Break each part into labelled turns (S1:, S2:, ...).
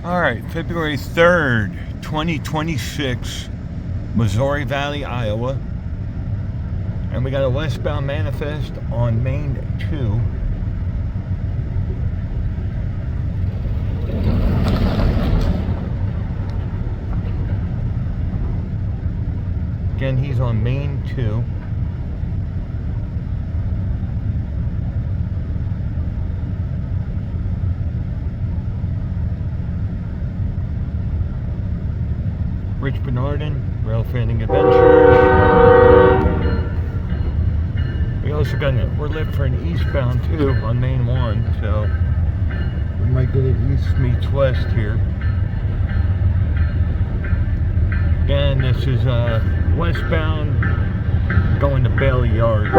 S1: All right, February 3rd, 2026, Missouri Valley, Iowa. And we got a westbound manifest on Main 2. Again, he's on Main 2. Rich Bernardin, Railfanning Adventures. We also got we're left for an eastbound too on Main 1, so we might get it east meets west here. Again, this is westbound going to Bailey Yard.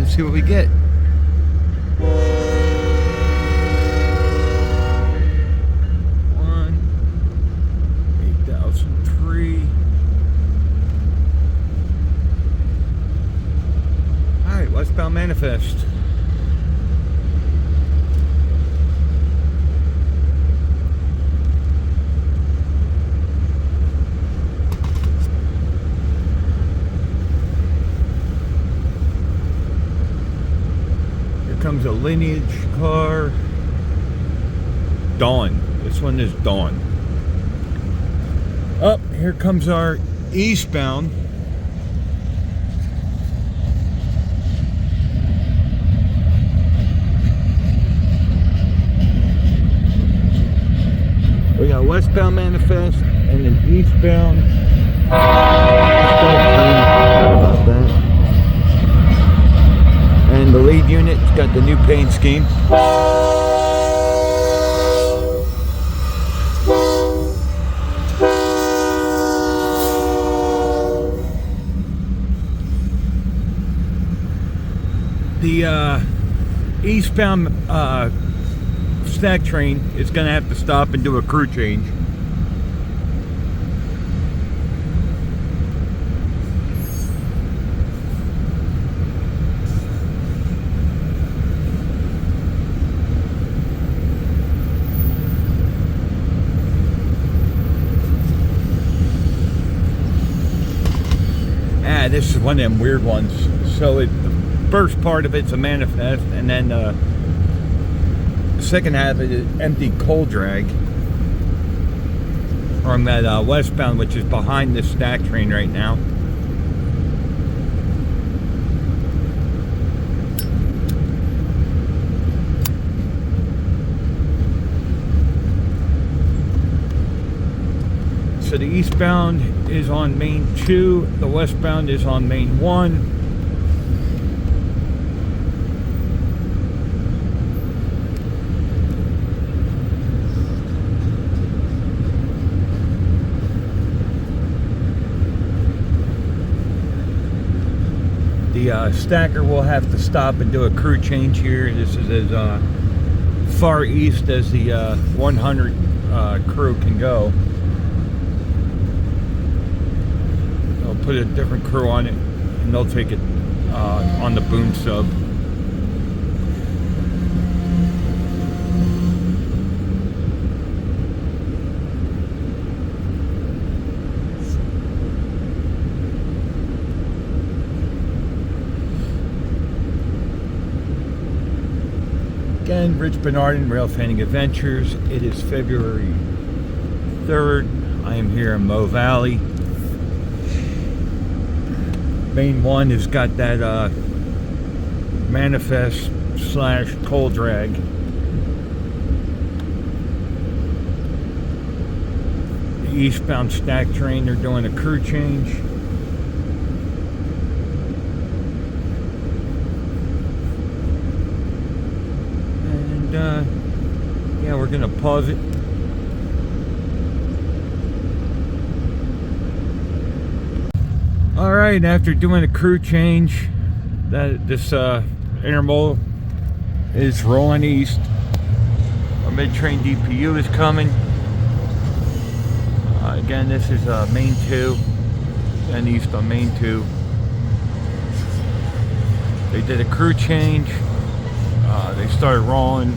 S1: See what we get. One 8003. All right, westbound manifest. Comes a Lineage car. Dawn. This one is Dawn. Up here comes our eastbound. We got westbound manifest and an eastbound. About that. And the lead unit's got the new paint scheme. The eastbound stack train is going to have to stop and do a crew change. This is one of them weird ones. So the first part of it's a manifest, and then the second half is empty coal drag from that westbound, which is behind this stack train right now. So the eastbound is on Main 2, the westbound is on Main 1. The stacker will have to stop and do a crew change here. This is as far east as the 100 crew can go. Put a different crew on it, and they'll take it on the boom sub. Again, Rich Bernardin, Railfanning Adventures. It is February 3rd. I am here in Mo Valley. Main 1 has got that manifest / coal drag. The eastbound stack train, they're doing a crew change. And yeah, we're gonna pause it. Alright, after doing a crew change, this intermodal is rolling east. Our mid-train DPU is coming. Again, this is Main 2. and east on Main 2. They did a crew change. They started rolling.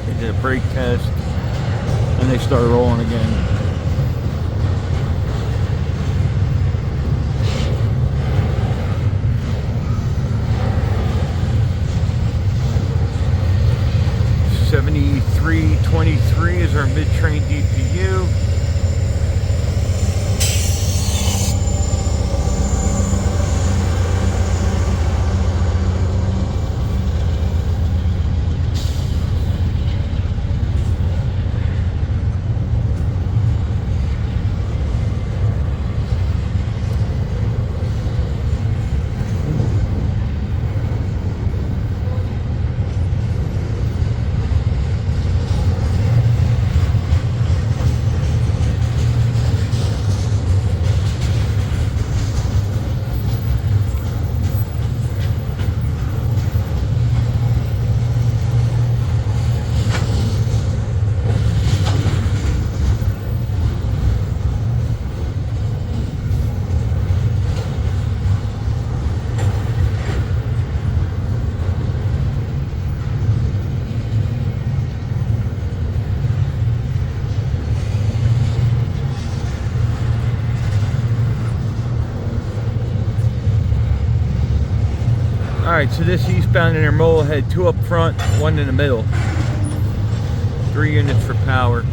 S1: They did a brake test, and they started rolling again. $73.23 is our mid-train DPU. Alright, so this eastbound intermodal had 2 up front, 1 in the middle. 3 units for power.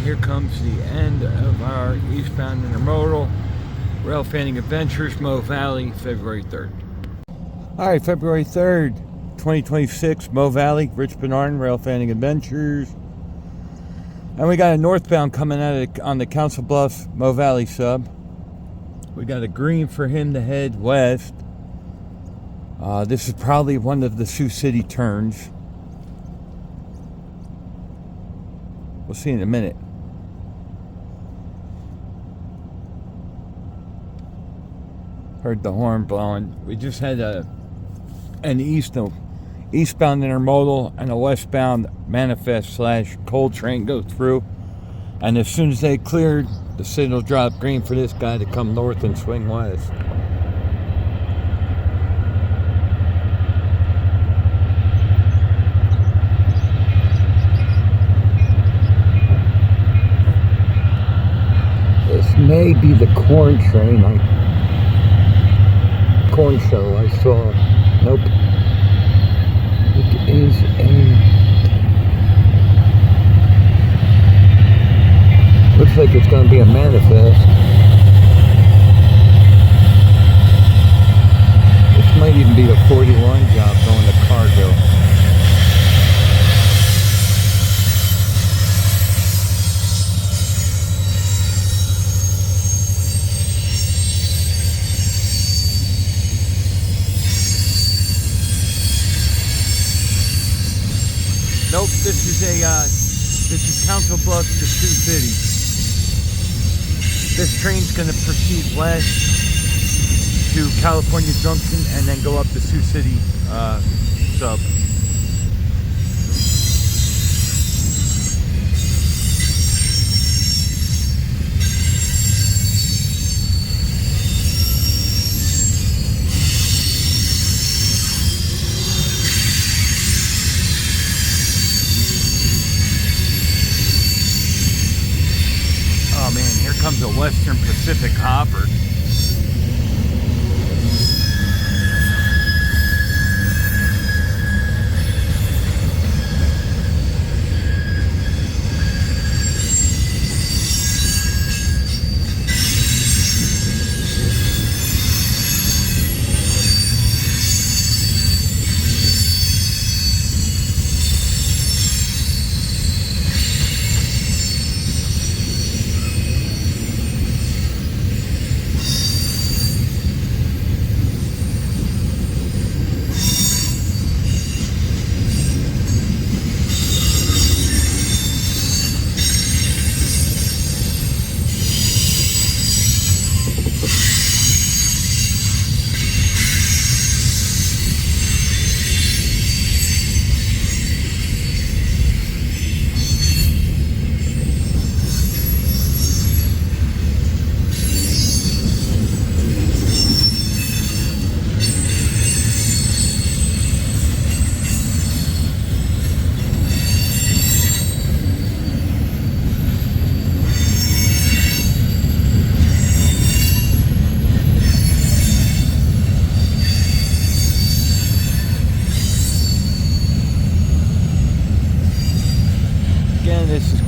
S1: Here comes the end of our eastbound intermodal Railfanning Adventures, Mo Valley, February 3rd. Alright, February 3rd, 2026, Mo Valley, Rich Bernard, Railfanning Adventures. And we got a northbound coming out on the Council Bluffs, Mo Valley sub. We got a green for him to head west. This is probably one of the Sioux City turns. We'll see in a minute. Heard the horn blowing. We just had an eastbound intermodal and a westbound manifest / coal train go through. And as soon as they cleared, the signal dropped green for this guy to come north and swing west. This may be the corn train. Corn show I saw. Nope. It is looks like it's going to be a manifest. This might even be a 41 job going to cargo. Nope, this is Council Bluffs to Sioux City. This train's going to proceed west to California Junction and then go up to Sioux City sub. Here comes a Western Pacific hopper.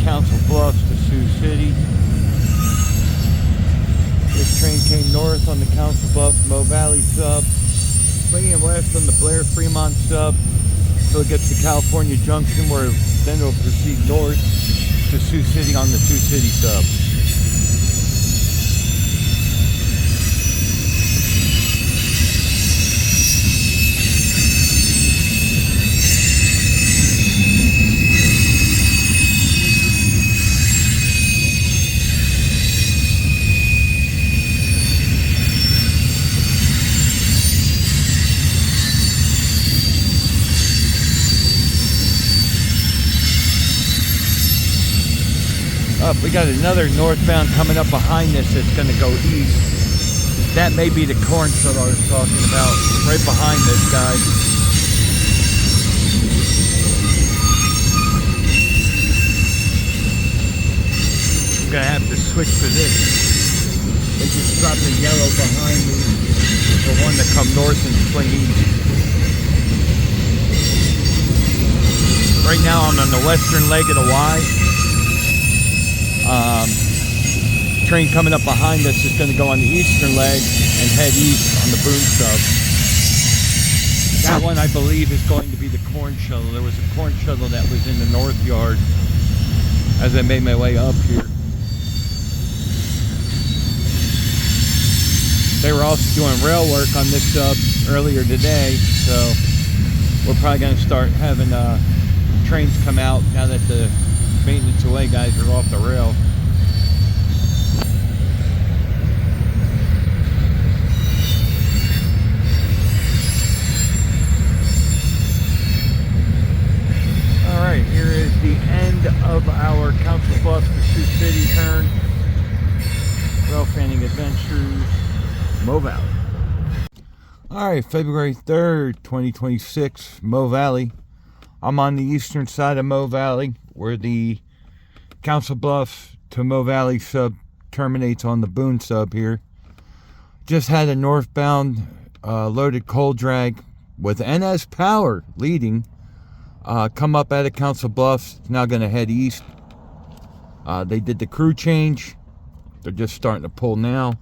S1: Council Bluffs to Sioux City. This train came north on the Council Bluffs Mo Valley sub, swinging west on the Blair Fremont sub until it gets to California Junction, where then it'll proceed north to Sioux City on the Sioux City sub. Up, we got another northbound coming up behind this that's going to go east. That may be the corn shuttle I was talking about, right behind this guy. I'm going to have to switch positions. They just dropped a yellow behind me for one to come north and swing east. Right now I'm on the western leg of the Y. Train coming up behind us is going to go on the eastern leg and head east on the Boone sub. That one, I believe, is going to be the corn shuttle. There was a corn shuttle that was in the north yard as I made my way up here. They were also doing rail work on this sub earlier today, so we're probably going to start having trains come out now that the maintenance away guys are off the rail. Alright, here is the end of our Council Bluffs to Sioux City turn. Railfanning Adventures, Mo Valley. Alright, February 3rd, 2026, Mo Valley. I'm on the eastern side of Mo Valley, where the Council Bluffs to Mo Valley sub terminates on the Boone sub here. Just had a northbound loaded coal drag with NS Power leading come up out of Council Bluffs. It's now going to head east. They did the crew change. They're just starting to pull now.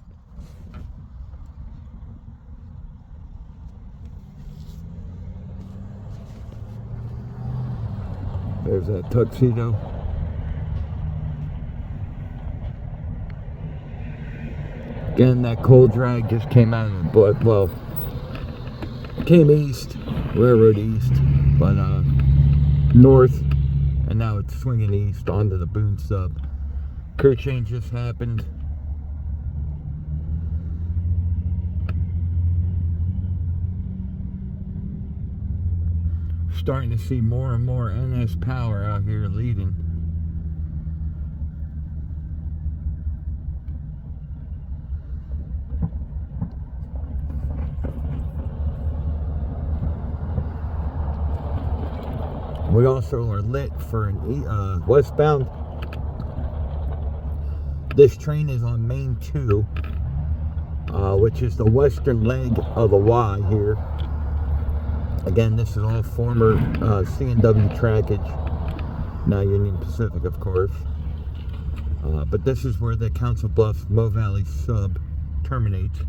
S1: There's that tuxedo. Again, that coal drag just came out of the blood. Well, came east, railroad east, but north, and now it's swinging east onto the Boone sub. Crew change just happened. Starting to see more and more NS Power out here leading. We also are lit for an westbound. This train is on Main 2, which is the western leg of the Y here. Again, this is all former C&W trackage, now Union Pacific, of course. But this is where the Council Bluffs Mo Valley sub terminates.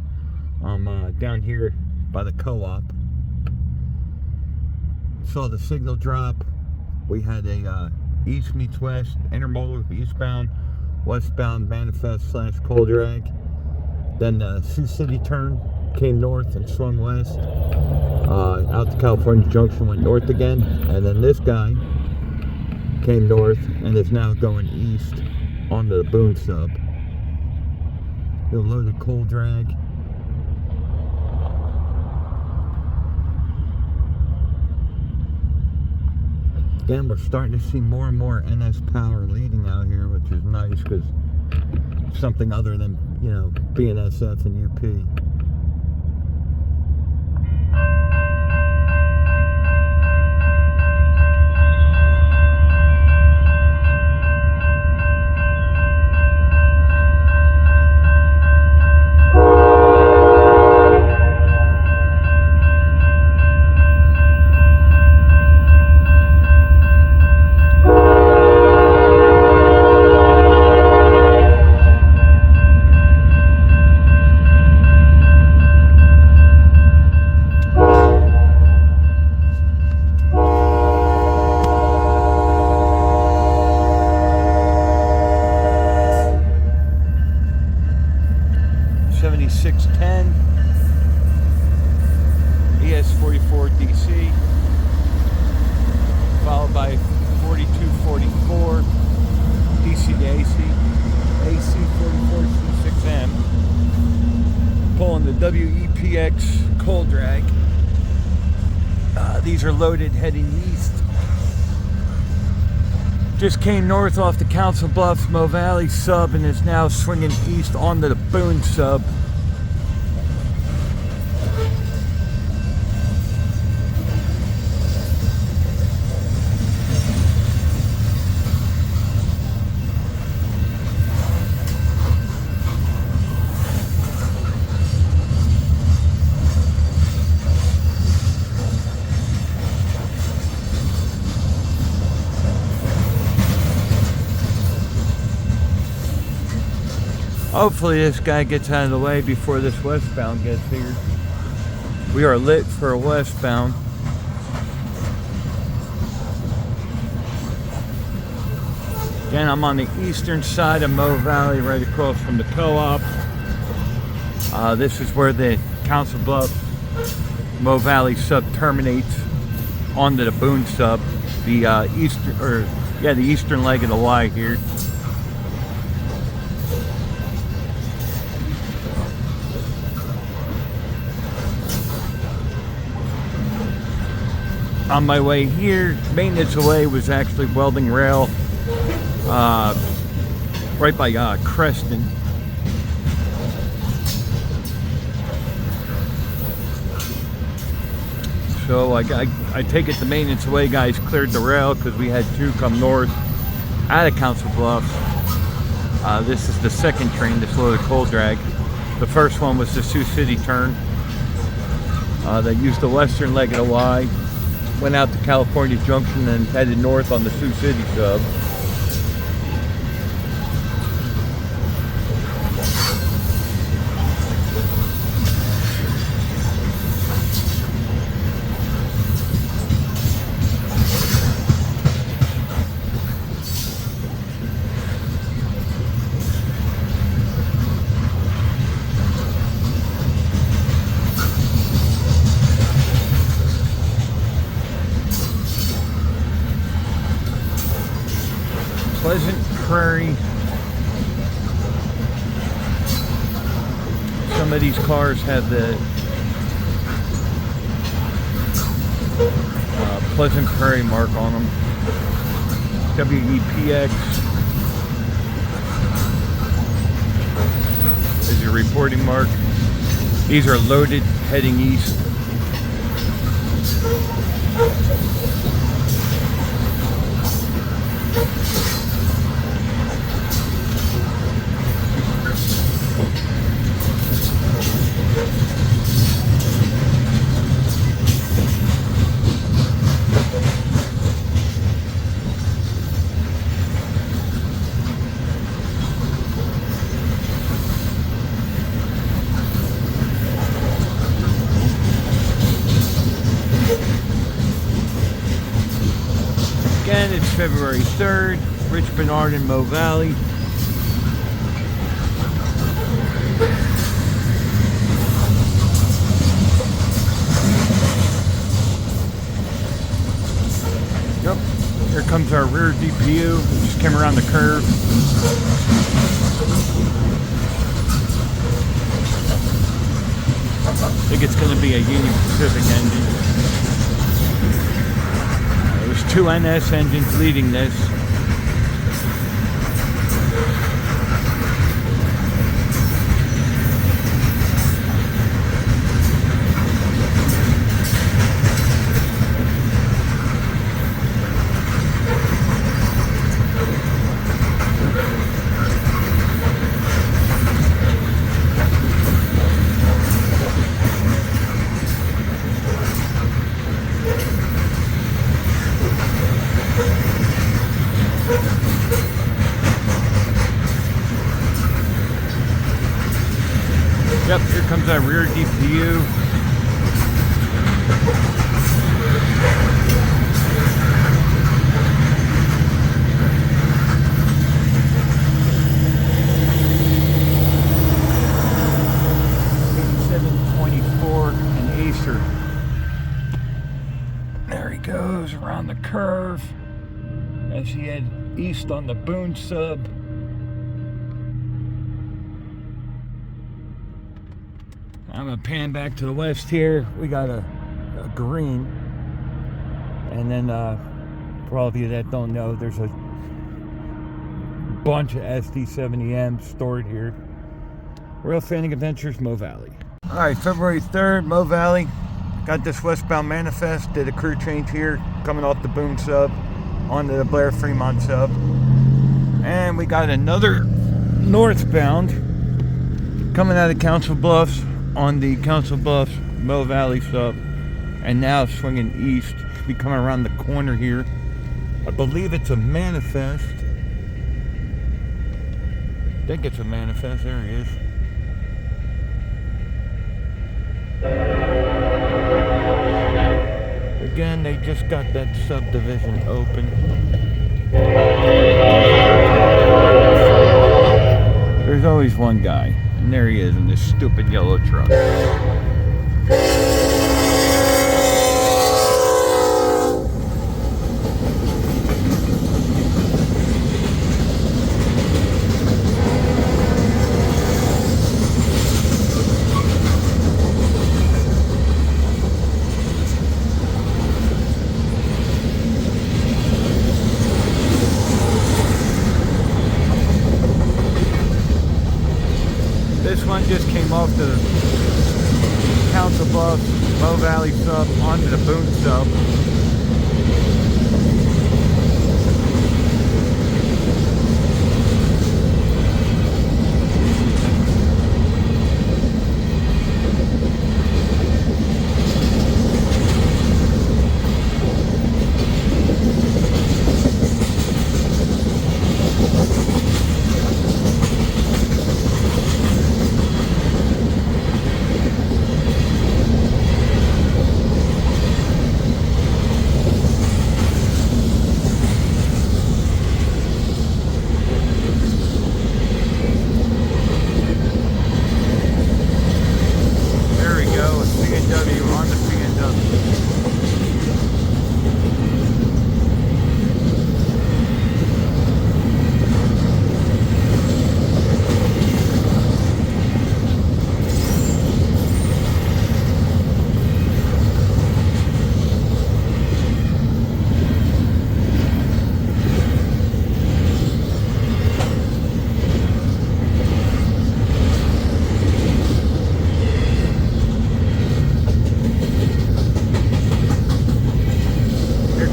S1: Down here by the co-op. Saw the signal drop. We had a east meets west, intermodal eastbound, westbound manifest / coal drag. Then the Sioux City turn came north and swung west. Out to California Junction, went north again, and then this guy came north and is now going east onto the Boone sub. A loaded coal drag. Again, we're starting to see more and more NS Power leading out here, which is nice because it's something other than, you know, BNSF and UP. WEPX coal drag. These are loaded heading east. Just came north off the Council Bluffs Mo Valley sub and is now swinging east onto the Boone sub. Hopefully this guy gets out of the way before this westbound gets here. We are lit for a westbound. Again, I'm on the eastern side of Mo Valley, right across from the co-op. This is where the Council Bluff Mo Valley sub terminates onto the Boone sub. The eastern leg of the Y here. On my way here, maintenance away was actually welding rail right by Creston. So I take it the maintenance away guys cleared the rail because we had two come north out of Council Bluffs. This is the second train that's loaded coal drag. The first one was the Sioux City turn. They used the western leg of the Y. Went out to California Junction and headed north on the Sioux City sub. Pleasant Prairie. Some of these cars have the Pleasant Prairie mark on them. WEPX is your reporting mark. These are loaded heading east. Again, it's February 3rd, Rich Bernard in Mo Valley. Yep, here comes our rear DPU. We just came around the curve. I think it's going to be a Union Pacific engine. There's two NS engines leading this. Yep, here comes our rear DPU. An Acer. There he goes around the curve as he head east on the Boone sub. I'm gonna pan back to the west here. We got a green, and then for all of you that don't know, there's a bunch of SD70Ms stored here. Railfanning Adventures, Mo Valley. All right, February 3rd, Mo Valley. Got this westbound manifest. Did a crew change here, coming off the Boone sub onto the Blair Fremont sub, and we got another northbound coming out of Council Bluffs on the Council Bluffs Mo Valley sub, and now swinging east. Should be coming around the corner here. I believe it's a manifest. I think it's a manifest. There he is. Again, they just got that subdivision open. There's always one guy, and there he is in this stupid yellow truck. This one just came off the Council Bluffs Mo Valley sub onto the Boone sub.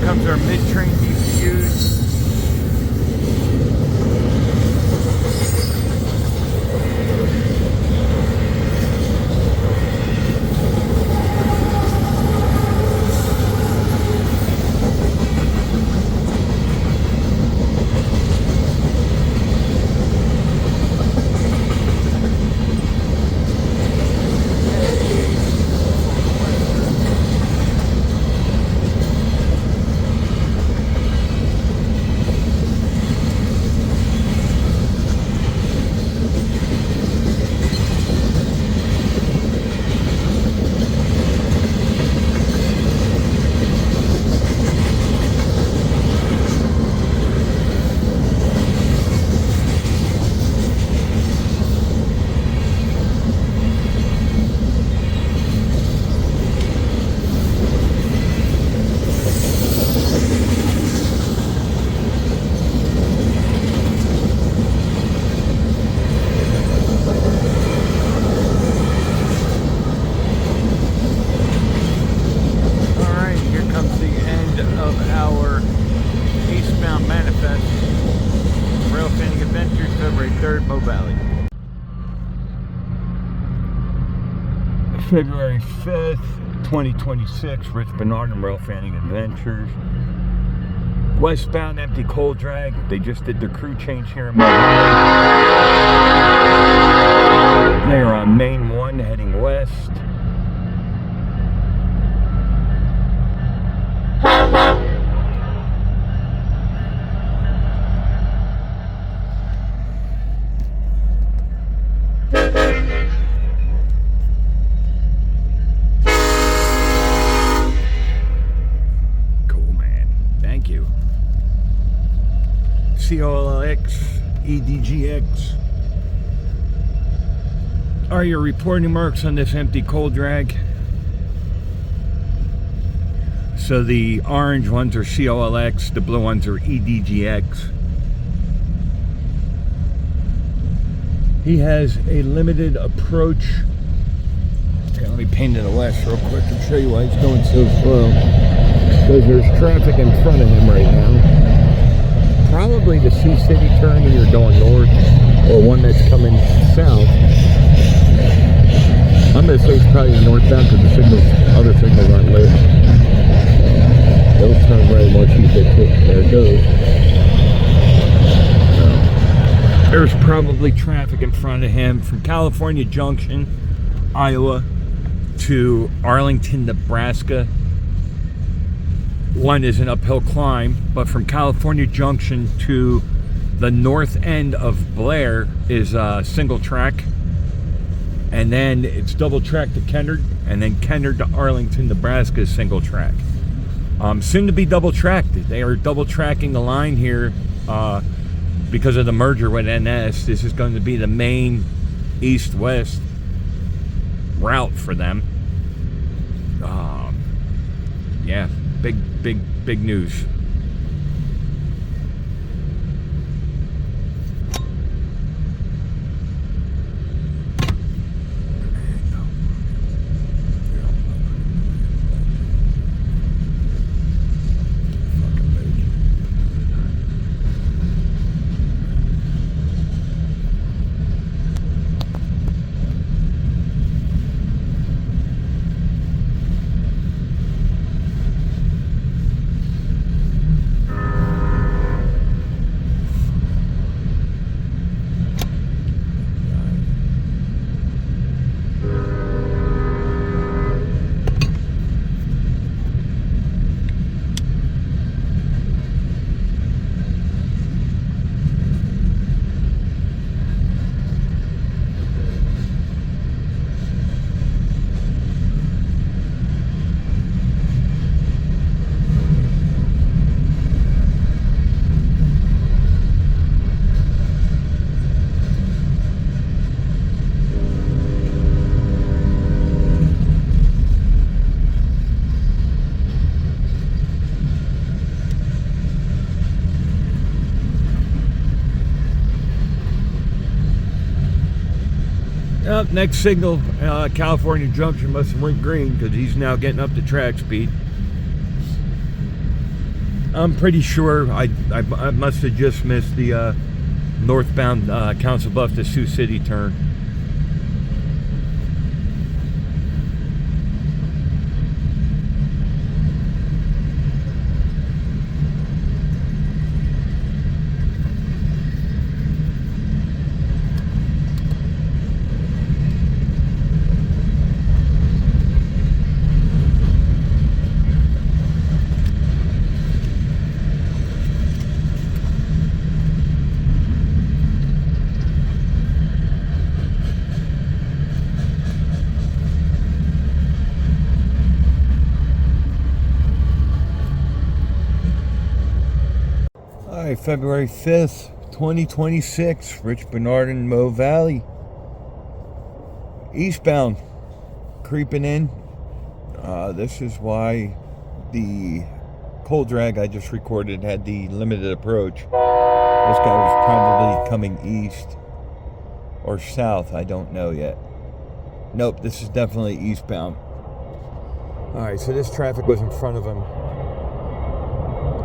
S1: Comes our mid-train DCUs. Railfanning Adventures, February 3rd, Mo Valley. February 5th, 2026, Rich Bernard and Railfanning Adventures. Westbound empty coal drag. They just did their crew change here in Mo Valley. They are on Main 1 heading west. COLX, EDGX. are your reporting marks on this empty coal drag. So the orange ones are COLX, the blue ones are EDGX. He has a limited approach. Here, let me paint it west real quick and show you why he's going so slow. Because there's traffic in front of him right now. Probably the Sioux City turn either going north or one that's coming south. I'm going to say it's probably northbound because the signals, other signals aren't lit. They'll turn right once you hit it. There it goes. There's probably traffic in front of him from California Junction, Iowa, to Arlington, Nebraska. One is an uphill climb, but from California Junction to the north end of Blair is a single track. And then it's double track to Kennard, and then Kennard to Arlington, Nebraska is single track. Soon to be double tracked. They are double tracking the line here because of the merger with NS. This is going to be the main east-west route for them. Yeah, big news. Next signal, California Junction must have went green because he's now getting up to track speed. I'm pretty sure I must have just missed the northbound Council Bluffs to Sioux City turn. February 5th, 2026, Rich Bernard in Mo Valley. Eastbound, creeping in. This is why the coal drag I just recorded had the limited approach. This guy was probably coming east or south, I don't know yet. Nope, this is definitely eastbound. Alright, so this traffic was in front of him.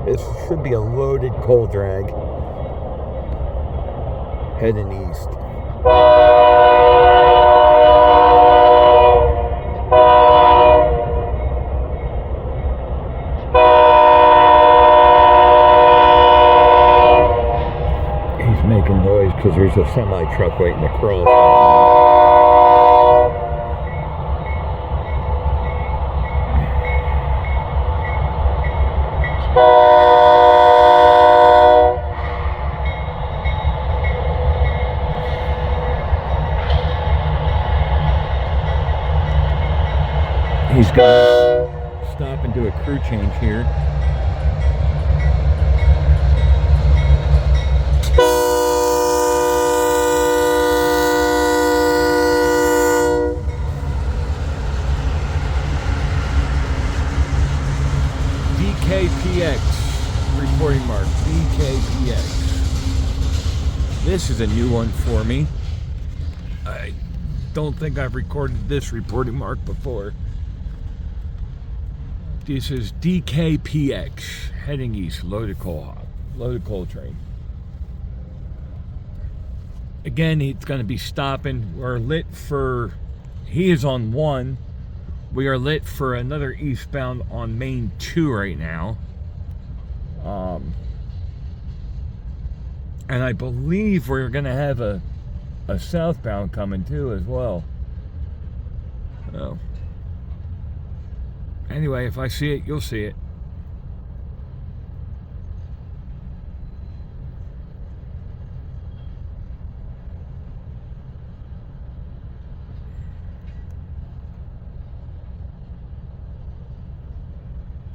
S1: This should be a loaded coal drag heading east. He's making noise because there's a semi truck waiting to cross. He's going to stop and do a crew change here. DKPX reporting mark. DKPX. This is a new one for me. I don't think I've recorded this reporting mark before. This is DKPX heading east, loaded coal train. Again, it's going to be stopping. We're lit for, he is on 1. We are lit for another eastbound on Main 2 right now. And I believe we're going to have a southbound coming too as well. So, anyway, if I see it, you'll see it.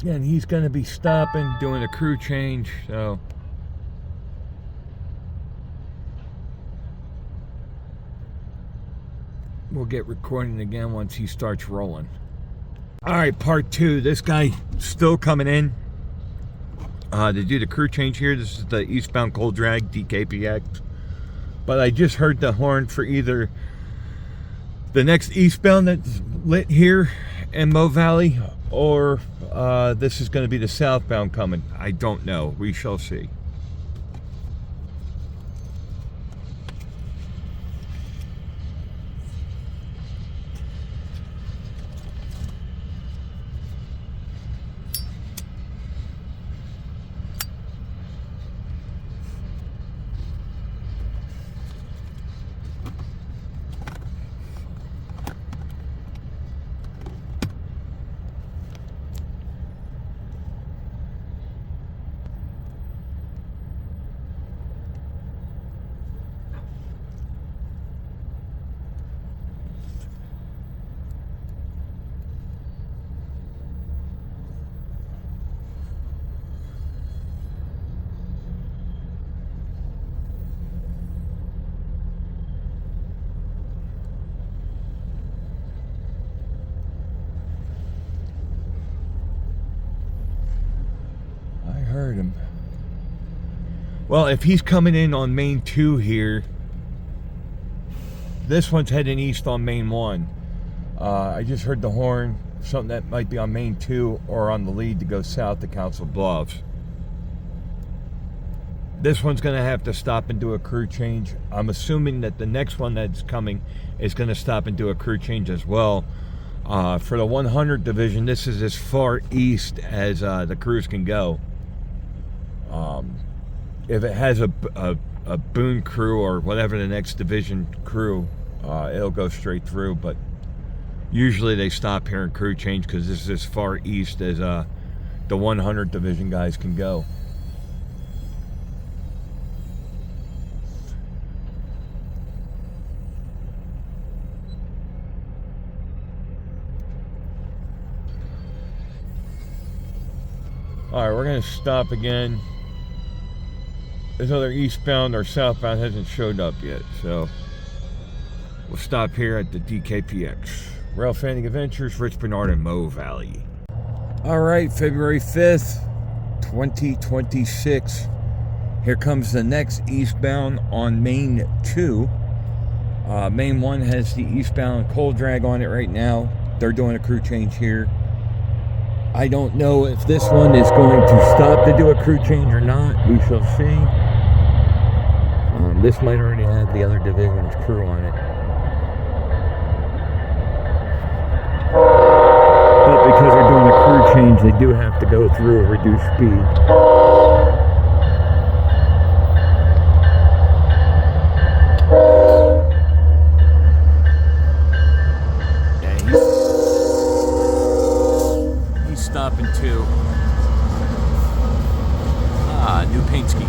S1: Yeah, and he's going to be stopping, doing a crew change, so... we'll get recording again once he starts rolling. Alright, part 2. This guy still coming in to do the crew change here. This is the eastbound coal drag, DKPX. But I just heard the horn for either the next eastbound that's lit here in Mo Valley, or this is going to be the southbound coming. I don't know. We shall see. Heard him. Well, if he's coming in on Main 2 here, this one's heading east on Main 1. I just heard the horn, something that might be on Main 2 or on the lead to go south to Council Bluffs. This one's going to have to stop and do a crew change. I'm assuming that the next one that's coming is going to stop and do a crew change as well. For the 100 division, this is as far east as the crews can go. If it has a Boone crew or whatever the next division crew, it'll go straight through, but usually they stop here and crew change because this is as far east as the 100 division guys can go. Alright, we're going to stop again. This other eastbound or southbound hasn't showed up yet, so we'll stop here at the DKPX. Railfanning Adventures, Rich Bernard and Mo Valley. Alright, February 5th, 2026. Here comes the next eastbound on Main 2. Main 1 has the eastbound coal drag on it right now. They're doing a crew change here. I don't know if this one is going to stop to do a crew change or not. We shall see. This might already have the other division's crew on it. But because they're doing a crew change, they do have to go through a reduced speed. Stopping too. New paint scheme.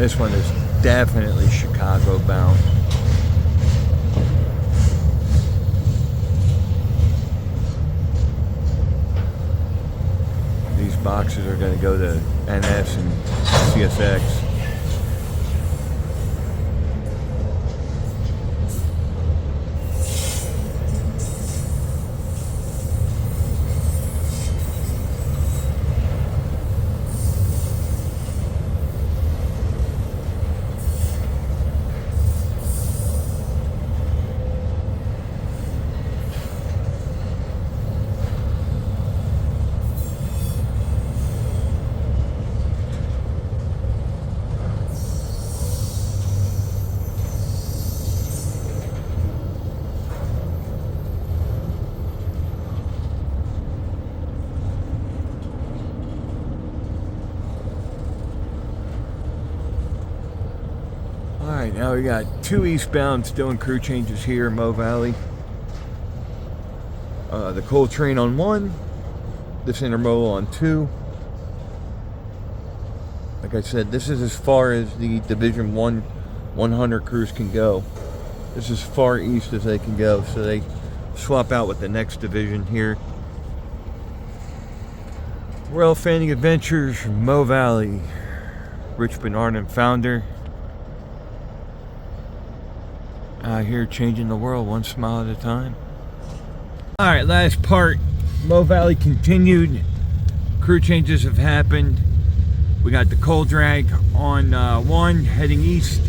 S1: This one is definitely Chicago bound. These boxes are going to go to NS and CSX. Alright, now we got 2 eastbound still in crew changes here in Mo Valley. The coal train on 1, this intermodal on 2. Like I said, this is as far as the Division 1 100 crews can go. This is as far east as they can go, so they swap out with the next division here. Railfanning Adventures, Mo Valley. Rich Bernard and founder. Out here changing the world one smile at a time. Alright, last part. Mo Valley continued. Crew changes have happened. We got the coal drag on 1 heading east.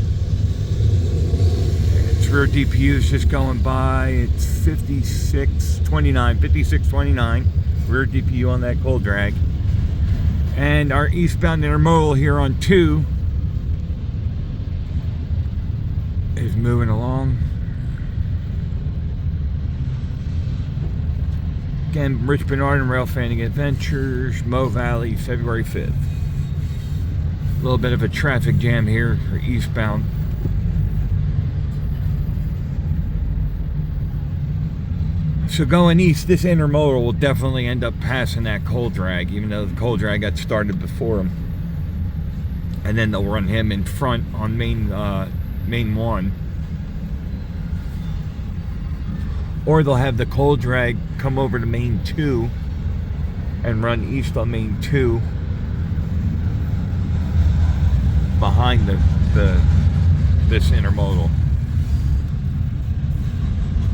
S1: Its rear DPU is just going by. It's 5629 rear DPU on that coal drag. And our eastbound intermodal here on 2 is moving along. Again, Rich Bernard and Railfanning Adventures, Mo Valley, February 5th. A little bit of a traffic jam here for eastbound. So going east, this intermodal will definitely end up passing that coal drag, even though the coal drag got started before him. And then they'll run him in front on main 1. Or they'll have the coal drag come over to main 2 and run east on main 2 behind this intermodal.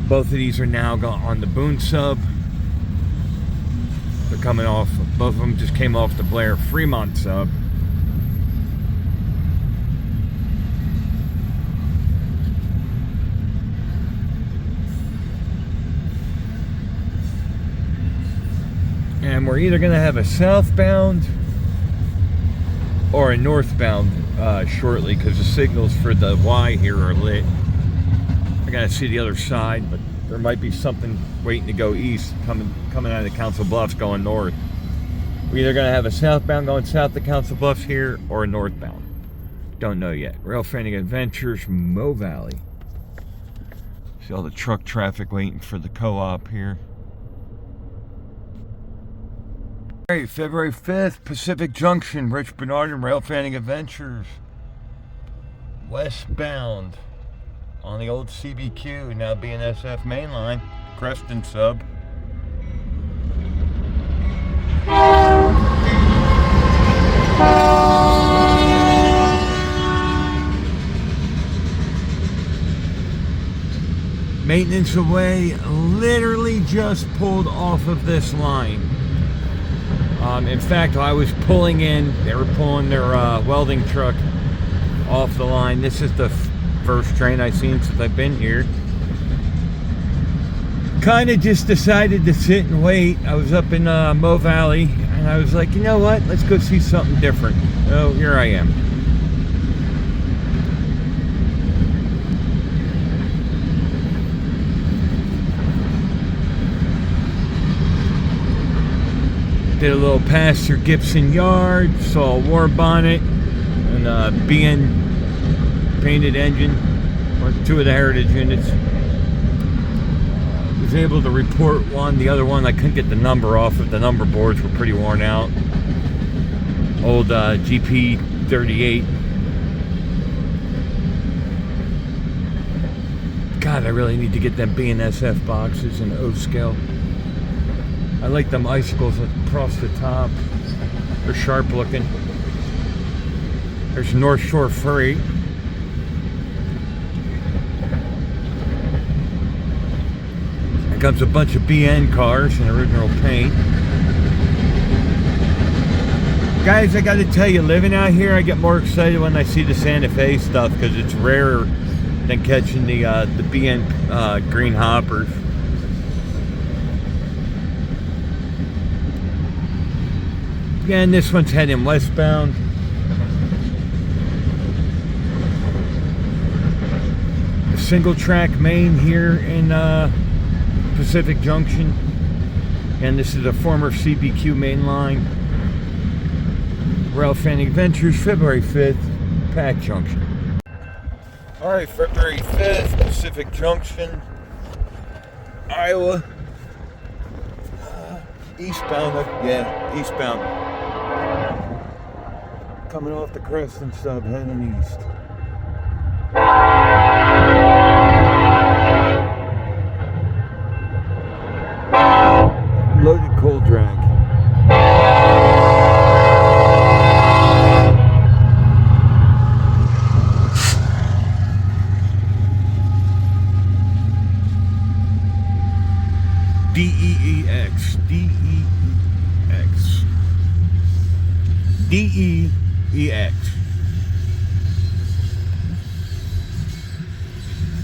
S1: Both of these are now on the Boone sub. They're coming off, both of them just came off the Blair Fremont sub. And we're either going to have a southbound or a northbound shortly, because the signals for the Y here are lit. I got to see the other side, but there might be something waiting to go east coming out of the Council Bluffs going north. We're either going to have a southbound going south to Council Bluffs here or a northbound. Don't know yet. Railfanning Adventures, Mo Valley. See all the truck traffic waiting for the co-op here. Alright, February 5th, Pacific Junction, Rich Bernard and Railfanning Adventures. Westbound on the old CBQ, now BNSF mainline, Creston sub. Maintenance away, literally just pulled off of this line. In fact, I was pulling in, they were pulling their welding truck off the line. This is the first train I've seen since I've been here. Kind of just decided to sit and wait. I was up in Mo Valley, and I was like, you know what? Let's go see something different. Oh, here I am. Did a little pass through Gibson Yard, saw a war bonnet and a BN painted engine, or 2 of the heritage units. Was able to report one. The other one I couldn't get the number off of. The number boards were pretty worn out. Old GP 38 God, I really need to get them BNSF boxes in O scale. I like them icicles across the top. They're sharp looking. There's North Shore Freight. Here comes a bunch of BN cars in original paint. Guys, I gotta tell you, living out here, I get more excited when I see the Santa Fe stuff because it's rarer than catching the BN green hoppers. Again, this one's heading westbound. A single track main here in Pacific Junction. And this is a former CBQ main line. Railfanning Adventures, February 5th, Pack Junction. Alright, February 5th, Pacific Junction, Iowa. Eastbound, yeah, eastbound. Coming off the Crescent Stub, heading east. Loaded coal drag. D-E-E-X. D-E-E-X. D-E-E-X.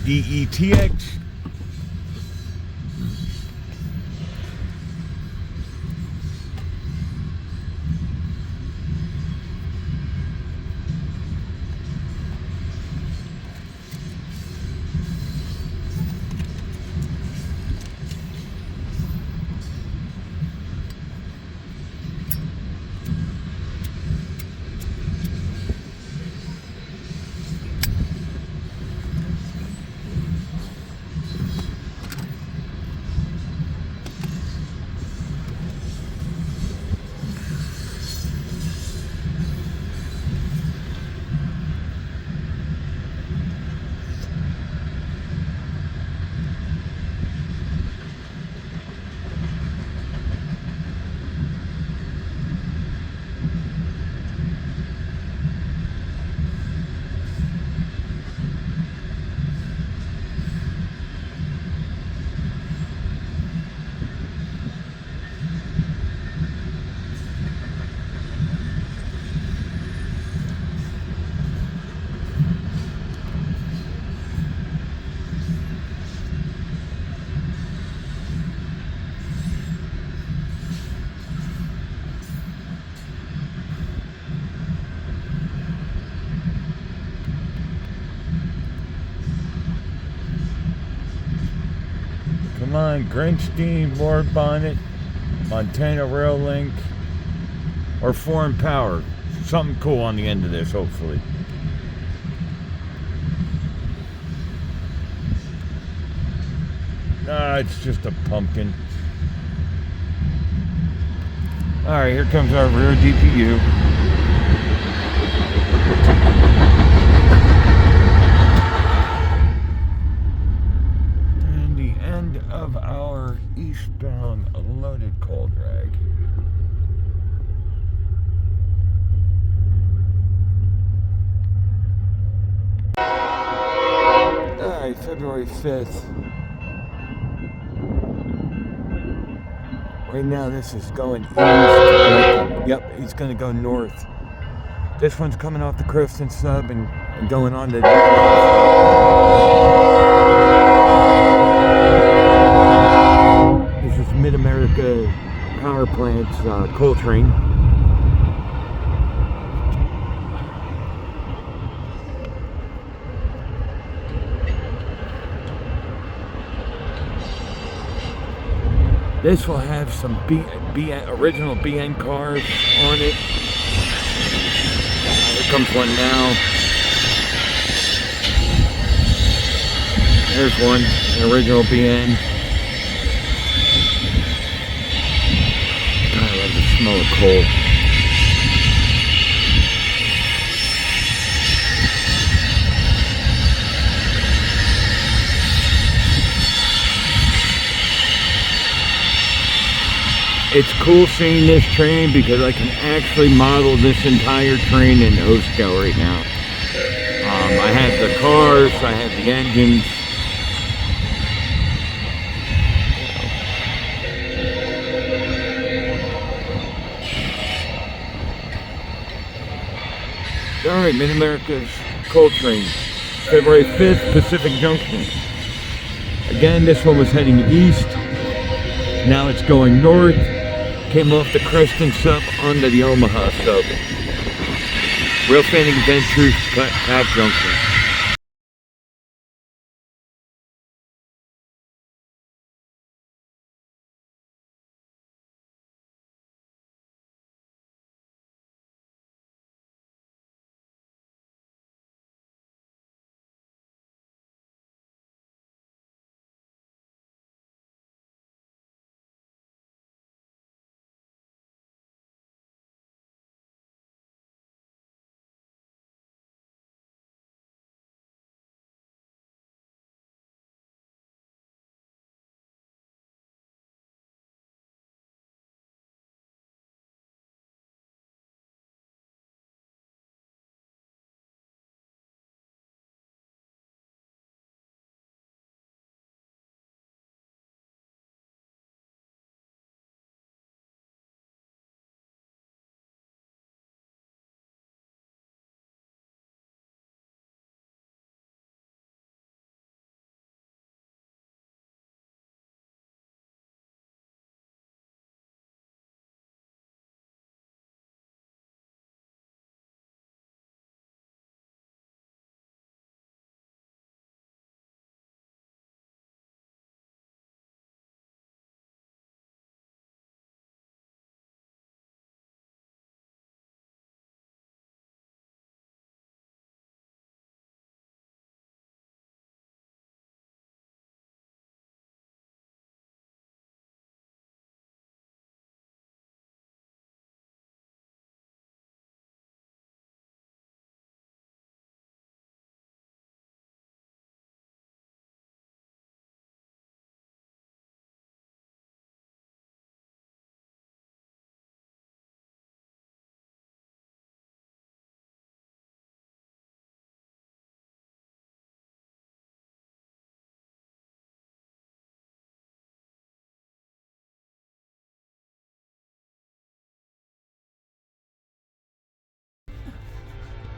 S1: D-E-T-X. Come on, Grinstein, Lord Bonnet, Montana Rail Link, or Foreign Power. Something cool on the end of this, hopefully. Nah, it's just a pumpkin. Alright, here comes our rear DPU. Of our eastbound loaded coal drag. Alright, February 5th. Right now this is going east. Yep, he's going to go north. This one's coming off the Crescent Sub and going on to Mid-America Power Plant's coal train. This will have some original BN cars on it. Here comes one now. There's one, an original BN. Smell of coal. It's cool seeing this train because I can actually model this entire train in O-scale right now. I have the cars, I have the engines. Alright, Mid-America's Coal Train, February 5th, Pacific Junction. Again, this one was heading east. Now it's going north. Came off the Creston sub onto the Omaha sub. Railfanning Adventures, Pat Junction.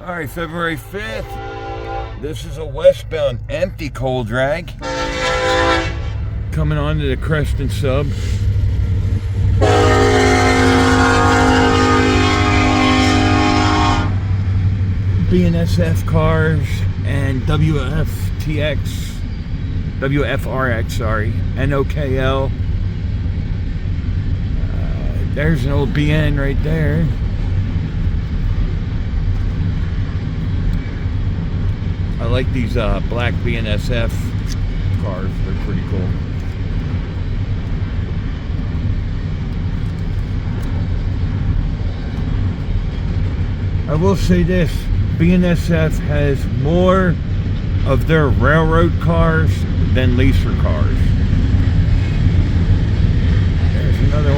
S1: Alright, February 5th. This is a westbound empty coal drag. Coming onto the Creston sub. BNSF cars and WFRX, sorry, NOKL. There's an old BN right there. I like these black BNSF cars, they're pretty cool. I will say this, BNSF has more of their railroad cars than leaser cars. There's another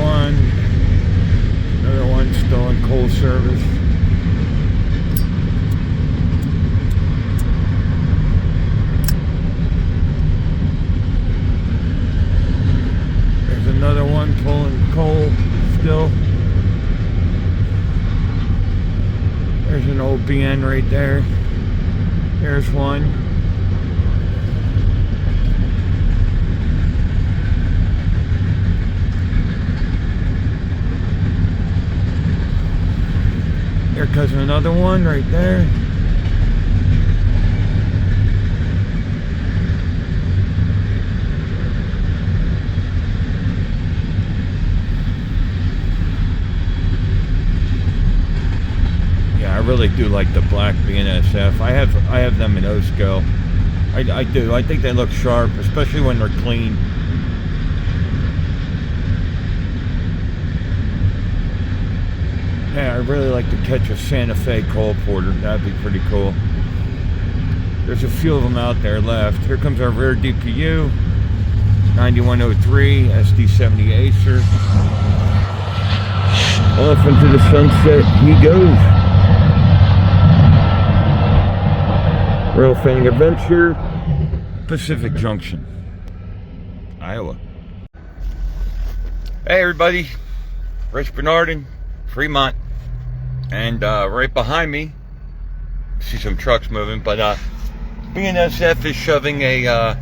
S1: one still in coal service. Another one pulling coal still. There's an old BN right there. There's one. There goes another one right there. I really do like the black BNSF. I have them in O-scale. I do. I think they look sharp, especially when they're clean. Yeah, I really like to catch a Santa Fe coal porter. That'd be pretty cool. There's a few of them out there left. Here comes our rear DPU, 9103 SD70 Acer. Off into the sunset he goes. Railfanning Adventure, Pacific Junction, Iowa. Hey everybody, Rich Bernardin, Fremont, and right behind me, see some trucks moving, but BNSF is shoving an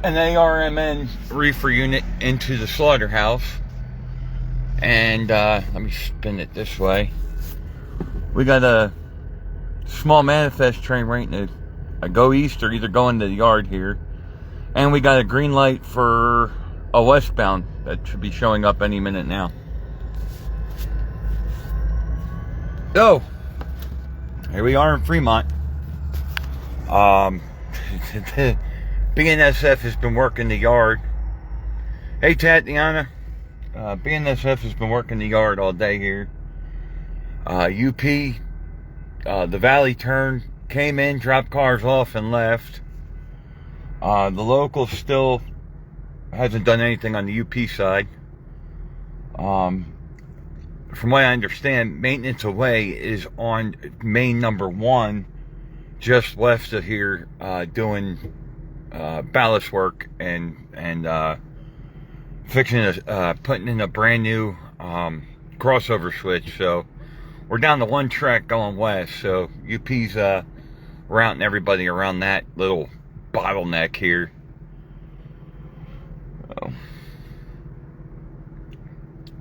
S1: ARMN reefer unit into the slaughterhouse. And let me spin it this way. We got a small manifest train waiting to go east or either go into the yard here. And we got a green light for a westbound that should be showing up any minute now. So, here we are in Fremont. BNSF has been working the yard. Hey Tatiana. BNSF has been working the yard all day here. UP, the Valley turn, came in, dropped cars off, and left. The local still hasn't done anything on the UP side. From what I understand, maintenance away is on main number 1, just west of here, doing ballast work and putting in a brand new crossover switch. So we're down to 1 track going west. So UP's routing everybody around that little bottleneck here. So,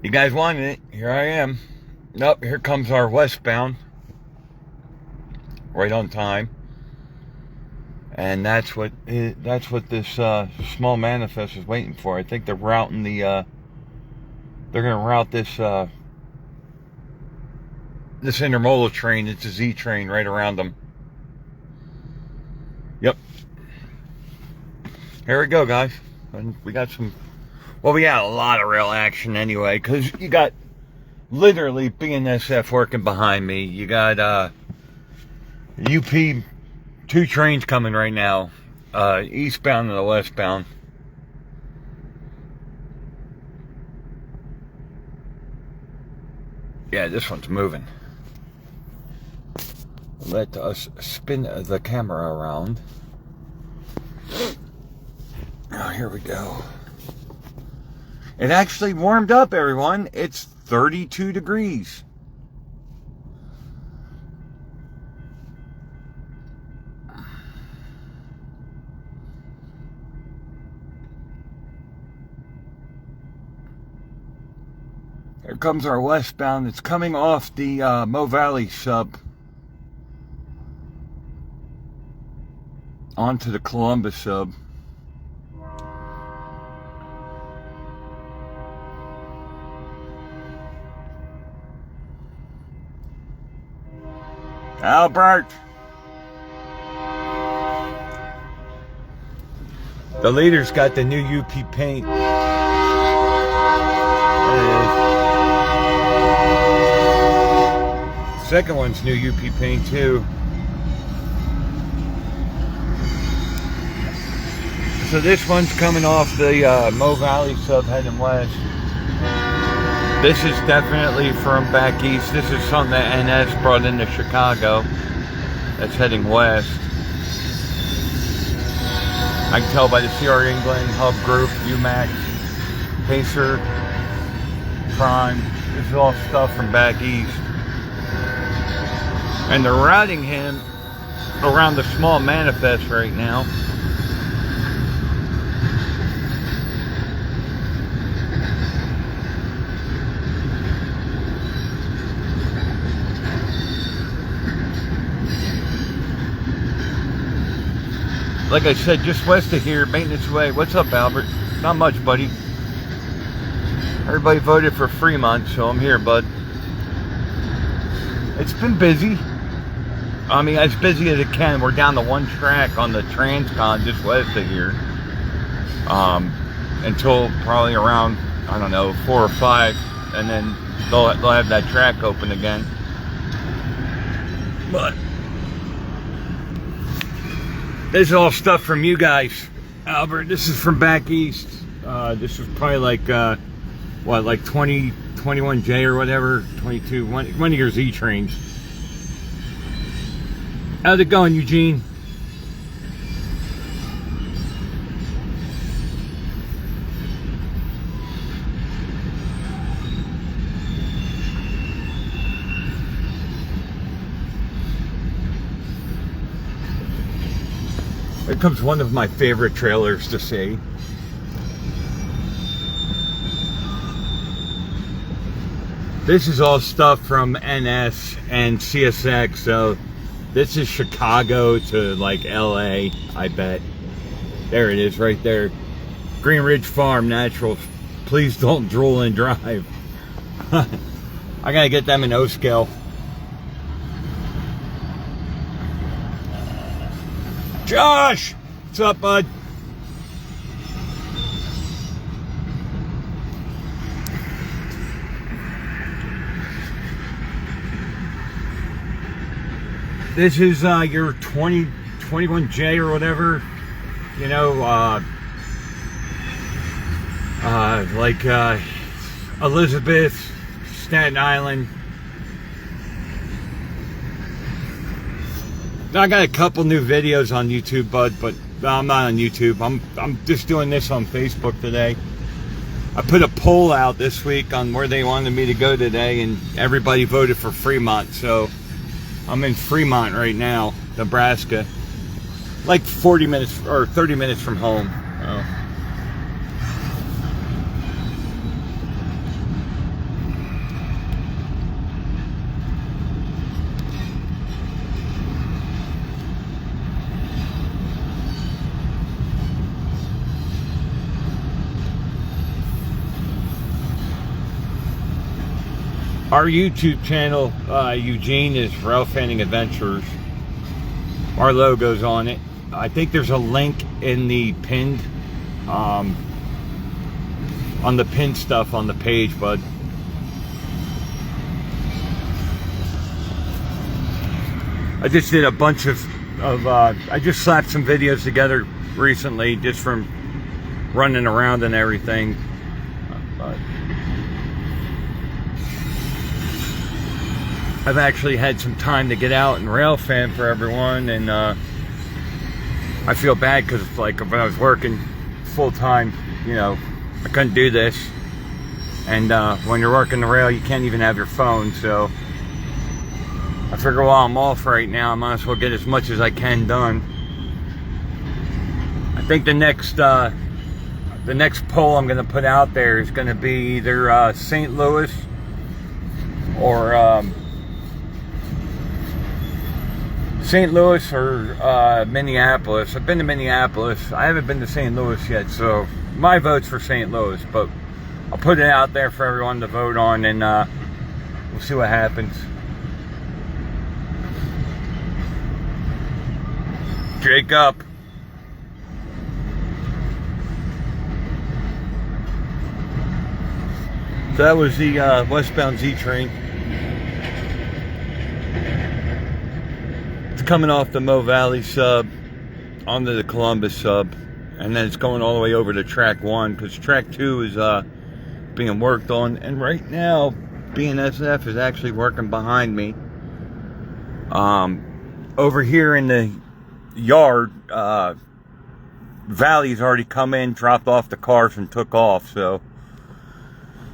S1: you guys wanted it. Here I am. Nope, here comes our westbound. Right on time. And that's what this small manifest is waiting for. I think they're routing they're gonna route this intermodal train. It's a Z train right around them. Yep. Here we go, guys. And we got we got a lot of rail action anyway, because you got literally BNSF working behind me. You got UP. 2 trains coming right now, eastbound and the westbound. Yeah, this one's moving. Let us spin the camera around. Oh, here we go. It actually warmed up, everyone. It's 32 degrees. Here comes our westbound. It's coming off the Mo Valley sub onto the Columbus sub. Albert! The leader's got the new UP paint. Second one's new UP paint too. So this one's coming off the Mo Valley sub heading west. This is definitely from back east. This is something that NS brought into Chicago. That's heading west. I can tell by the CR England, Hub Group, UMAX, Pacer, Prime. This is all stuff from back east. And they're routing him around the small manifest right now. Like I said, just west of here, maintenance way. What's up, Albert? Not much, buddy. Everybody voted for Fremont, so I'm here, bud. It's been busy. I mean, as busy as it can. We're down to 1 track on the Transcon just west of here. Until probably around, I don't know, 4 or 5. And then they'll have that track open again. But this is all stuff from you guys. Albert, this is from back east. This is probably like, what, like 20 21J or whatever, 22, one of your Z trains. How's it going, Eugene? Here comes one of my favorite trailers to see. This is all stuff from NS and CSX, so this is Chicago to like LA, I bet. There it is right there. Green Ridge Farm Naturals. Please don't drool and drive. I gotta get them in O-scale. Josh! What's up, bud? This is your 21J or whatever, you know, like Elizabeth, Staten Island. I got a couple new videos on YouTube, bud, but I'm not on YouTube. I'm just doing this on Facebook today. I put a poll out this week on where they wanted me to go today, and everybody voted for Fremont. So I'm in Fremont right now, Nebraska, like 40 minutes or 30 minutes from home. Oh. Our YouTube channel, Eugene, is Railfanning Adventures. Our logo's on it. I think there's a link in the pinned, on the pinned stuff on the page, bud. I just did a bunch of I just slapped some videos together recently, just from running around and everything. I've actually had some time to get out and rail fan for everyone, and I feel bad because like when I was working full time, you know, I couldn't do this, and when you're working the rail, you can't even have your phone. So I figure while I'm off right now, I might as well get as much as I can done. I think the next poll I'm going to put out there is going to be either St. Louis or Minneapolis. I've been to Minneapolis. I haven't been to St. Louis yet, so my vote's for St. Louis, but I'll put it out there for everyone to vote on, and we'll see what happens. Jacob. So that was the westbound Z train. Coming off the Mo Valley sub onto the Columbus sub, and then it's going all the way over to track 1 because track 2 is being worked on, and right now BNSF is actually working behind me. Over here in the yard, Valley's already come in, dropped off the cars and took off. So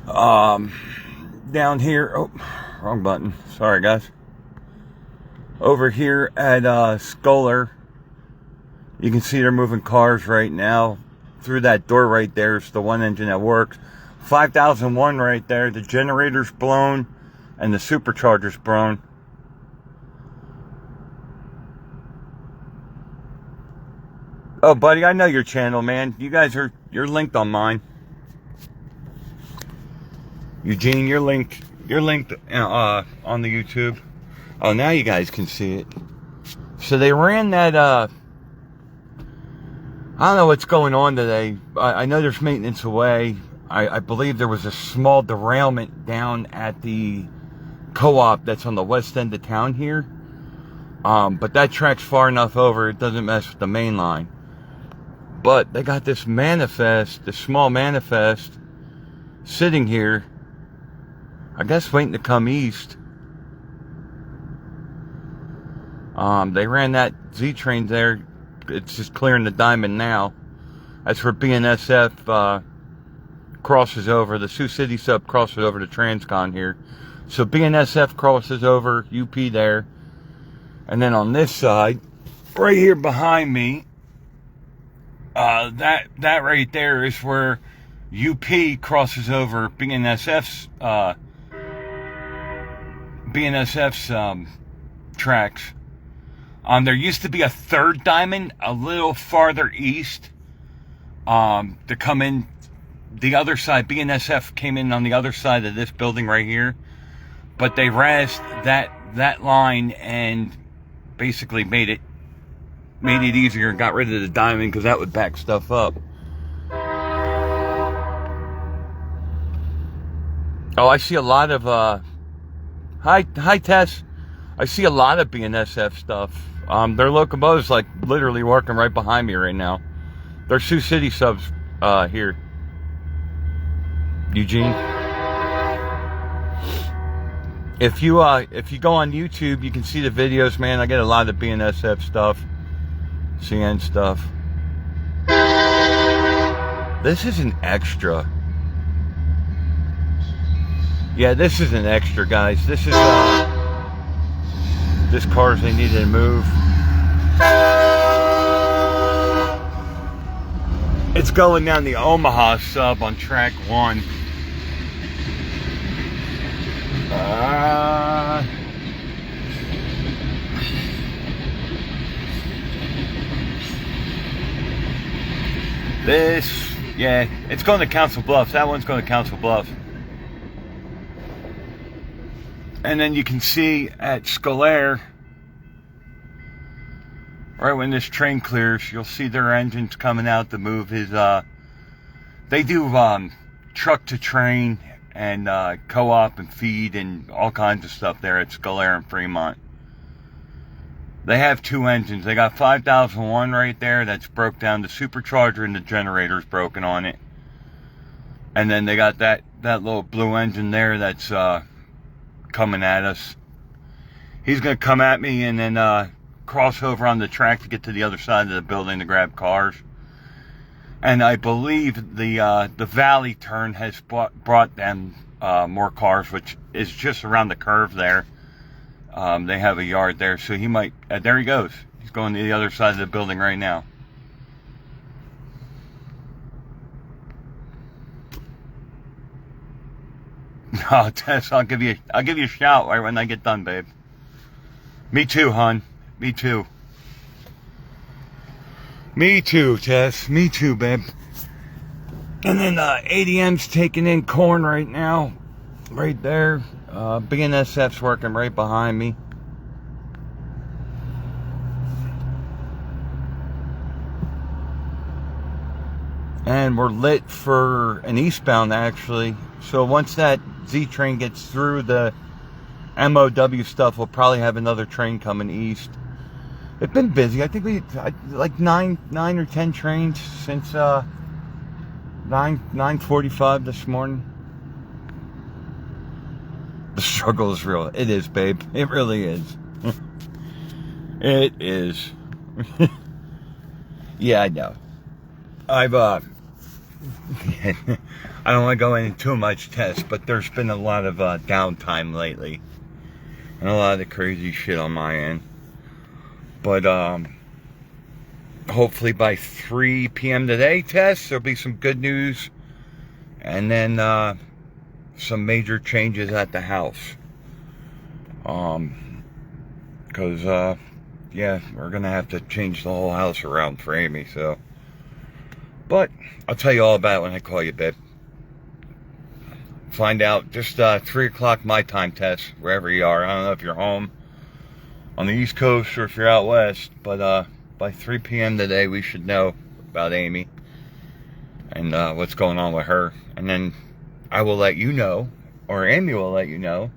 S1: down here, oh, wrong button, sorry guys. Over here at Scholar, you can see they're moving cars right now. Through that door right there is the one engine that works. 5001 right there. The generator's blown and the supercharger's blown. Oh, buddy, I know your channel, man. You're linked on mine. Eugene, you're linked on the YouTube. Oh, now you guys can see it. So they ran that, I don't know what's going on today. I know there's maintenance away. I believe there was a small derailment down at the co-op that's on the west end of town here. But that track's far enough over, it doesn't mess with the main line. But they got this manifest, this small manifest, sitting here I guess waiting to come east. They ran that Z train there. It's just clearing the diamond now. That's where BNSF crosses over. The Sioux City sub crosses over to Transcon here. So BNSF crosses over UP there. And then on this side, right here behind me, that right there is where UP crosses over BNSF's tracks. There used to be a third diamond a little farther east to come in the other side. BNSF came in on the other side of this building right here, but they razzed that line and basically made it easier and got rid of the diamond because that would back stuff up. Oh, I see a lot of hi Tess. I see a lot of BNSF stuff. Their locomotives like literally working right behind me right now. They're Sioux City subs here. Eugene. If you go on YouTube, you can see the videos, man. I get a lot of BNSF stuff, CN stuff. This is an extra. Yeah, this is an extra, guys. This is this cars they needed to move. It's going down the Omaha sub on track 1. This, yeah, it's going to Council Bluffs. That one's going to Council Bluffs. And then you can see at Scolaire, right when this train clears, you'll see their engines coming out to move his, they do truck to train and co-op and feed and all kinds of stuff there at Scolaire and Fremont. They have 2 engines. They got 5001 right there that's broke down. The supercharger and the generator's broken on it. And then they got that little blue engine there that's coming at us. He's going to come at me and then cross over on the track to get to the other side of the building to grab cars. And I believe the valley turn has brought them more cars, which is just around the curve there. They have a yard there, so he might, there he goes. He's going to the other side of the building right now. Oh, Tess, I'll give you a shout right when I get done, babe. Me too, hon. Me too. Me too, Tess. Me too, babe. And then ADM's taking in corn right now. Right there. BNSF's working right behind me. And we're lit for an eastbound, actually. So once that Z train gets through the MOW stuff, we'll probably have another train coming east. It's been busy. I think we like nine or 10 trains since 9:45 this morning. The struggle is real. It is, babe. It really is. It is. Yeah, I know. I've I don't want to go into too much, Tess, but there's been a lot of downtime lately. And a lot of crazy shit on my end. But hopefully by 3 p.m. today, Tess, there'll be some good news. And then some major changes at the house. Because yeah, we're gonna have to change the whole house around for Amy, so. But I'll tell you all about it when I call you, babe. Find out just 3 o'clock my time, Tess, wherever you are. I don't know if you're home on the East Coast or if you're out west, but by 3 p.m. today we should know about Amy and what's going on with her. And then I will let you know, or Amy will let you know.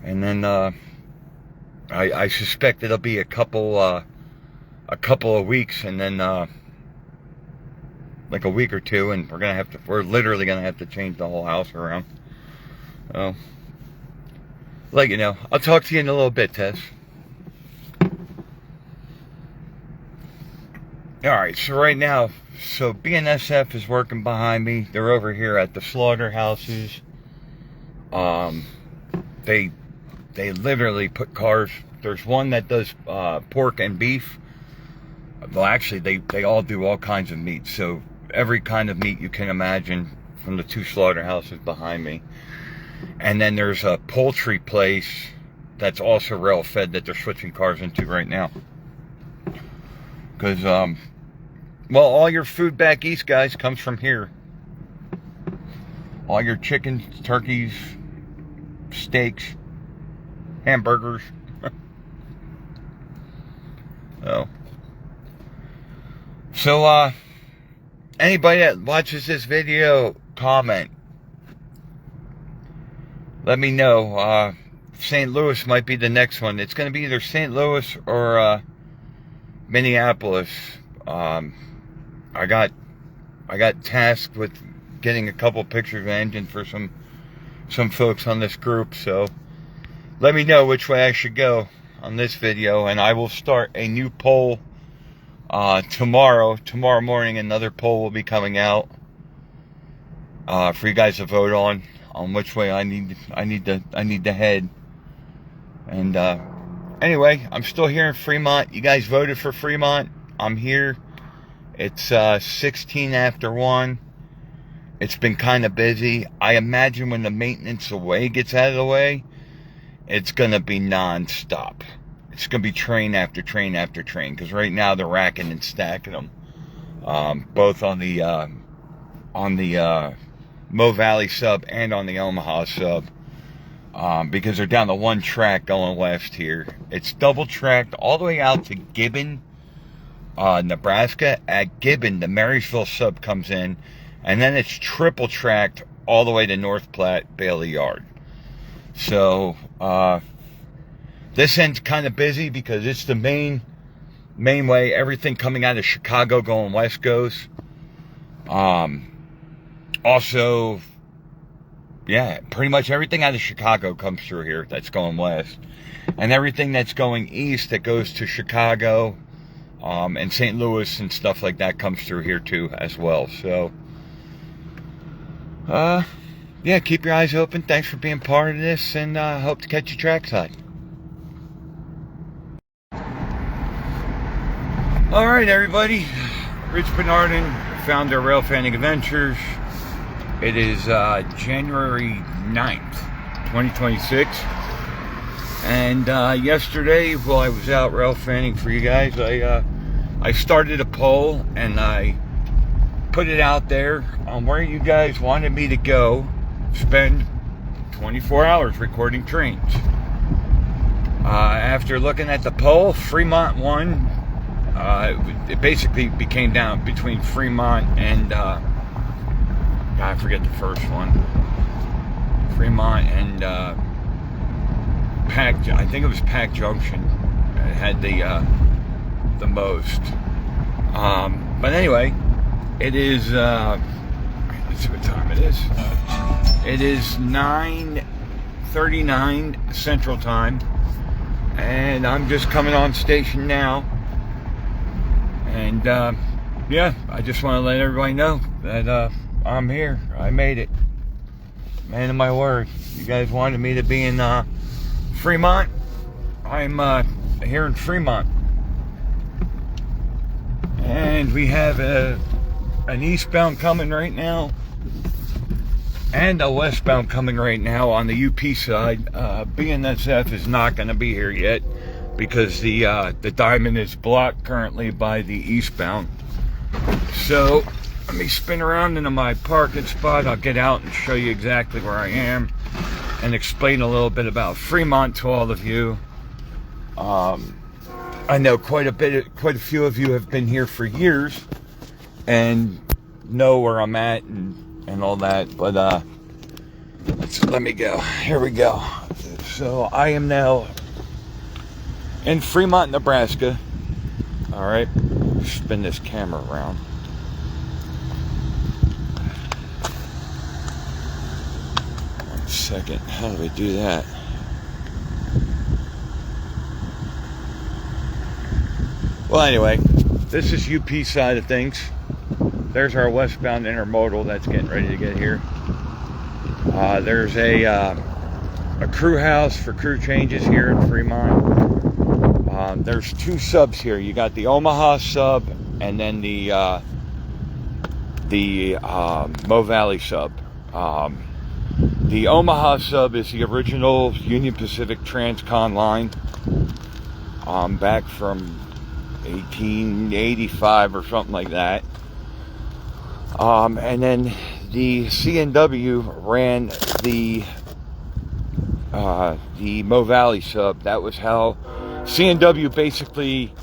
S1: And then I suspect it'll be a couple of weeks, and then like a week or two, and we're literally gonna have to change the whole house around. Oh, let you know. I'll talk to you in a little bit, Tess. Alright, so right now, BNSF is working behind me. They're over here at the slaughterhouses. They literally put cars. There's one that does pork and beef. Well, actually, they all do all kinds of meat. So every kind of meat you can imagine from the two slaughterhouses behind me. And then there's a poultry place that's also rail fed that they're switching cars into right now. Because, well, all your food back east, guys, comes from here. All your chickens, turkeys, steaks, hamburgers. So, anybody that watches this video, comment. Let me know. St. Louis might be the next one. It's going to be either St. Louis or Minneapolis. I got tasked with getting a couple pictures of the engine for some folks on this group. So let me know which way I should go on this video, and I will start a new poll tomorrow morning. Another poll will be coming out for you guys to vote on which way I need to head. And anyway, I'm still here in Fremont. You guys voted for Fremont. I'm here. It's 16 after 1. It's been kind of busy. I imagine when the maintenance away gets out of the way, it's going to be non-stop. It's going to be train after train after train, because right now they're racking and stacking them, both on the Mo Valley sub and on the Omaha sub, because they're down to one track going west here. It's double tracked all the way out to Gibbon, Nebraska. At Gibbon, the Marysville sub comes in, and then it's triple tracked all the way to North Platte, Bailey Yard. So, this end's kind of busy because it's the main way everything coming out of Chicago going west goes. Also, yeah, pretty much everything out of Chicago comes through here that's going west. And everything that's going east that goes to Chicago, and St. Louis and stuff like that comes through here too as well. So, yeah, keep your eyes open. Thanks for being part of this, and hope to catch you trackside. Alright, everybody. Rich Bernardin, founder of Railfanning Adventures. It is January 9th, 2026. And yesterday, while I was out railfanning for you guys, I started a poll, and I put it out there on where you guys wanted me to go spend 24 hours recording trains. After looking at the poll, Fremont won. It basically became down between Fremont and I forget the first one. Fremont and Pack. I think it was Pack Junction. It had the most. But anyway, it is. Let's see what time it is. It is 9:39 Central Time, and I'm just coming on station now. And yeah, I just want to let everybody know that I'm here. I made it. Man of my word. You guys wanted me to be in Fremont. I'm here in Fremont. And we have an eastbound coming right now, and a westbound coming right now on the UP side. BNSF is not going to be here yet, because the diamond is blocked currently by the eastbound. So let me spin around into my parking spot. I'll get out and show you exactly where I am and explain a little bit about Fremont to all of you. I know quite a few of you have been here for years and know where I'm at and all that, but let me go. Here we go. So I am now in Fremont, Nebraska. All right, spin this camera around. Second, how do we do that? Well, anyway, this is UP side of things. There's our westbound intermodal that's getting ready to get here. There's a crew house for crew changes here in Fremont. There's two subs here. You got the Omaha sub and then the Mo Valley sub. The Omaha sub is the original Union Pacific Transcon line, back from 1885 or something like that. And then the C&W ran the Mo Valley sub. That was how C&W basically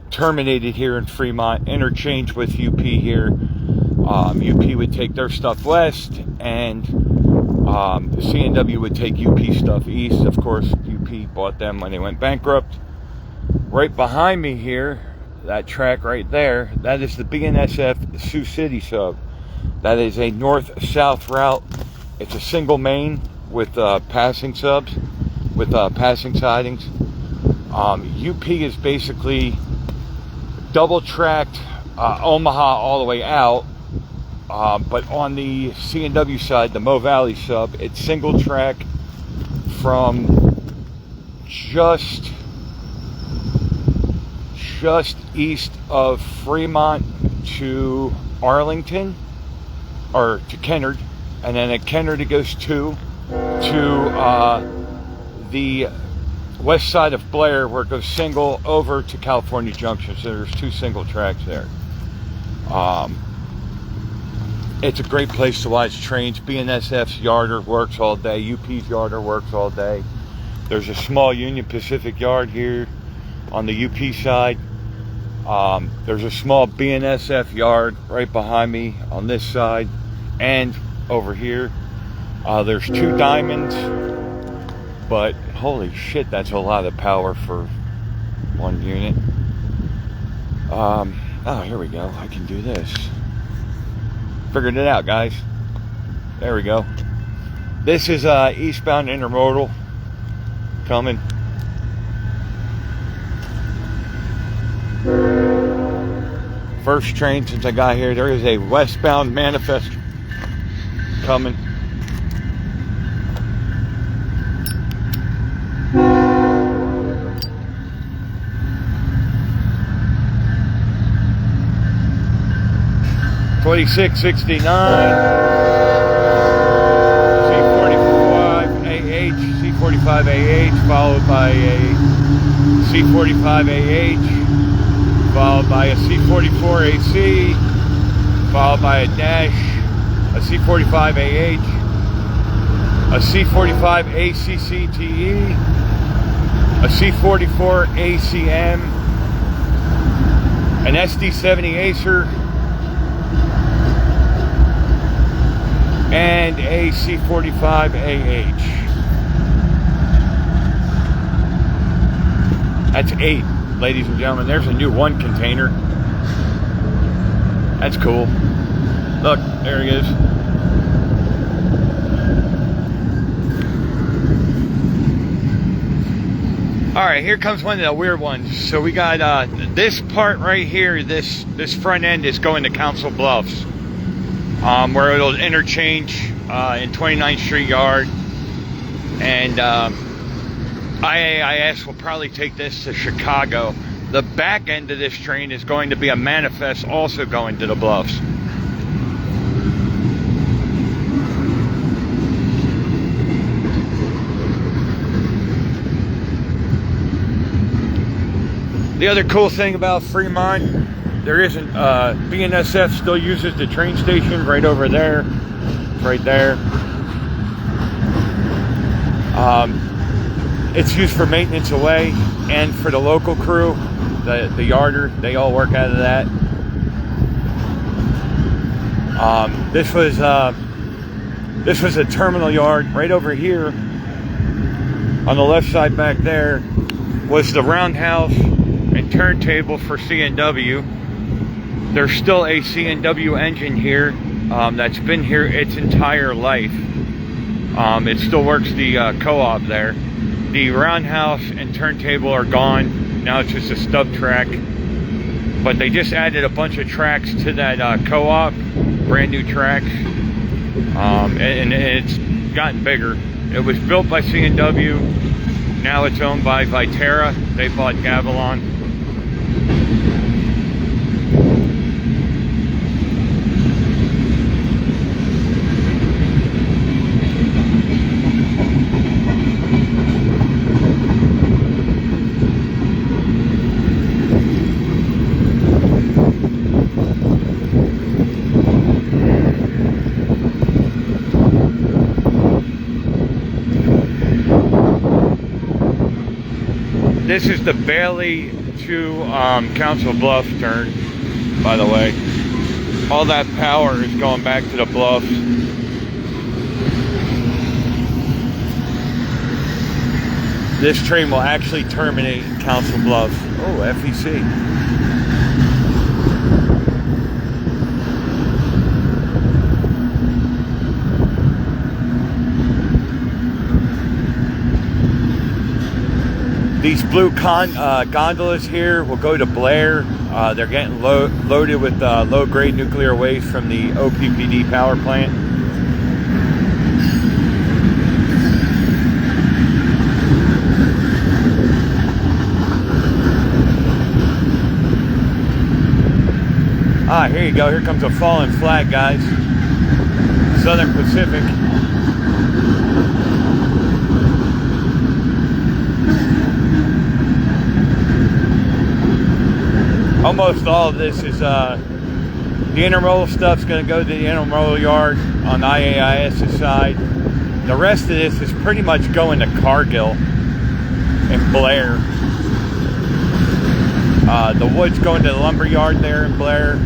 S1: terminated here in Fremont, interchanged with UP here. UP would take their stuff west, and C&W would take UP stuff east. Of course, UP bought them when they went bankrupt. Right behind me here, that track right there, that is the BNSF Sioux City sub. That is a north-south route. It's a single main with passing subs, with passing sidings. UP is basically double-tracked Omaha all the way out. But on the C&W side, the Mo Valley sub, it's single track from just east of Fremont to Arlington, or to Kennard, and then at Kennard it goes to the west side of Blair, where it goes single over to California Junction. So there's two single tracks there. It's a great place to watch trains. BNSF's yarder works all day. UP's yarder works all day. There's a small Union Pacific yard here on the UP side. There's a small BNSF yard right behind me on this side and over here. There's two diamonds, but holy shit, that's a lot of power for one unit. Oh, here we go. I can do this. Figured it out, guys. There we go. This is eastbound intermodal coming. First train since I got here. There is a westbound manifest coming. $26.69 C45AH, C45AH, followed by a C45AH, followed by a C44AC, followed by a dash, a C45AH, a C45ACCTE, a C44ACM, an SD70 Acer, and a C45AH. That's 8, ladies and gentlemen. There's a new 1 container. That's cool. Look, there he is. Alright, here comes one of the weird ones. So we got this part right here, this front end is going to Council Bluffs. Where it'll interchange in 29th Street Yard, and IAIS will probably take this to Chicago. The back end of this train is going to be a manifest also going to the Bluffs. The other cool thing about Fremont, there isn't, BNSF still uses the train station right over there, right there. It's used for maintenance away and for the local crew, the yarder, they all work out of that. This was a terminal yard right over here. On the left side back there was the roundhouse and turntable for C&W. There's still a C&W engine here that's been here its entire life. It still works the co-op there. The roundhouse and turntable are gone. Now it's just a stub track. But they just added a bunch of tracks to that co-op, brand new tracks. And it's gotten bigger. It was built by C&W. Now it's owned by Viterra. They bought Gavilon. This is the Bailey to Council Bluffs turn, by the way. All that power is going back to the bluffs. This train will actually terminate in Council Bluffs. Oh, FEC. These blue gondolas here will go to Blair. They're getting loaded with low-grade nuclear waste from the OPPD power plant. Ah, here you go. Here comes a fallen flag, guys. Southern Pacific. Almost all of this is the intermodal stuff's going to go to the intermodal yard on IAIS's side. The rest of this is pretty much going to Cargill and Blair. The wood's going to the lumber yard there in Blair.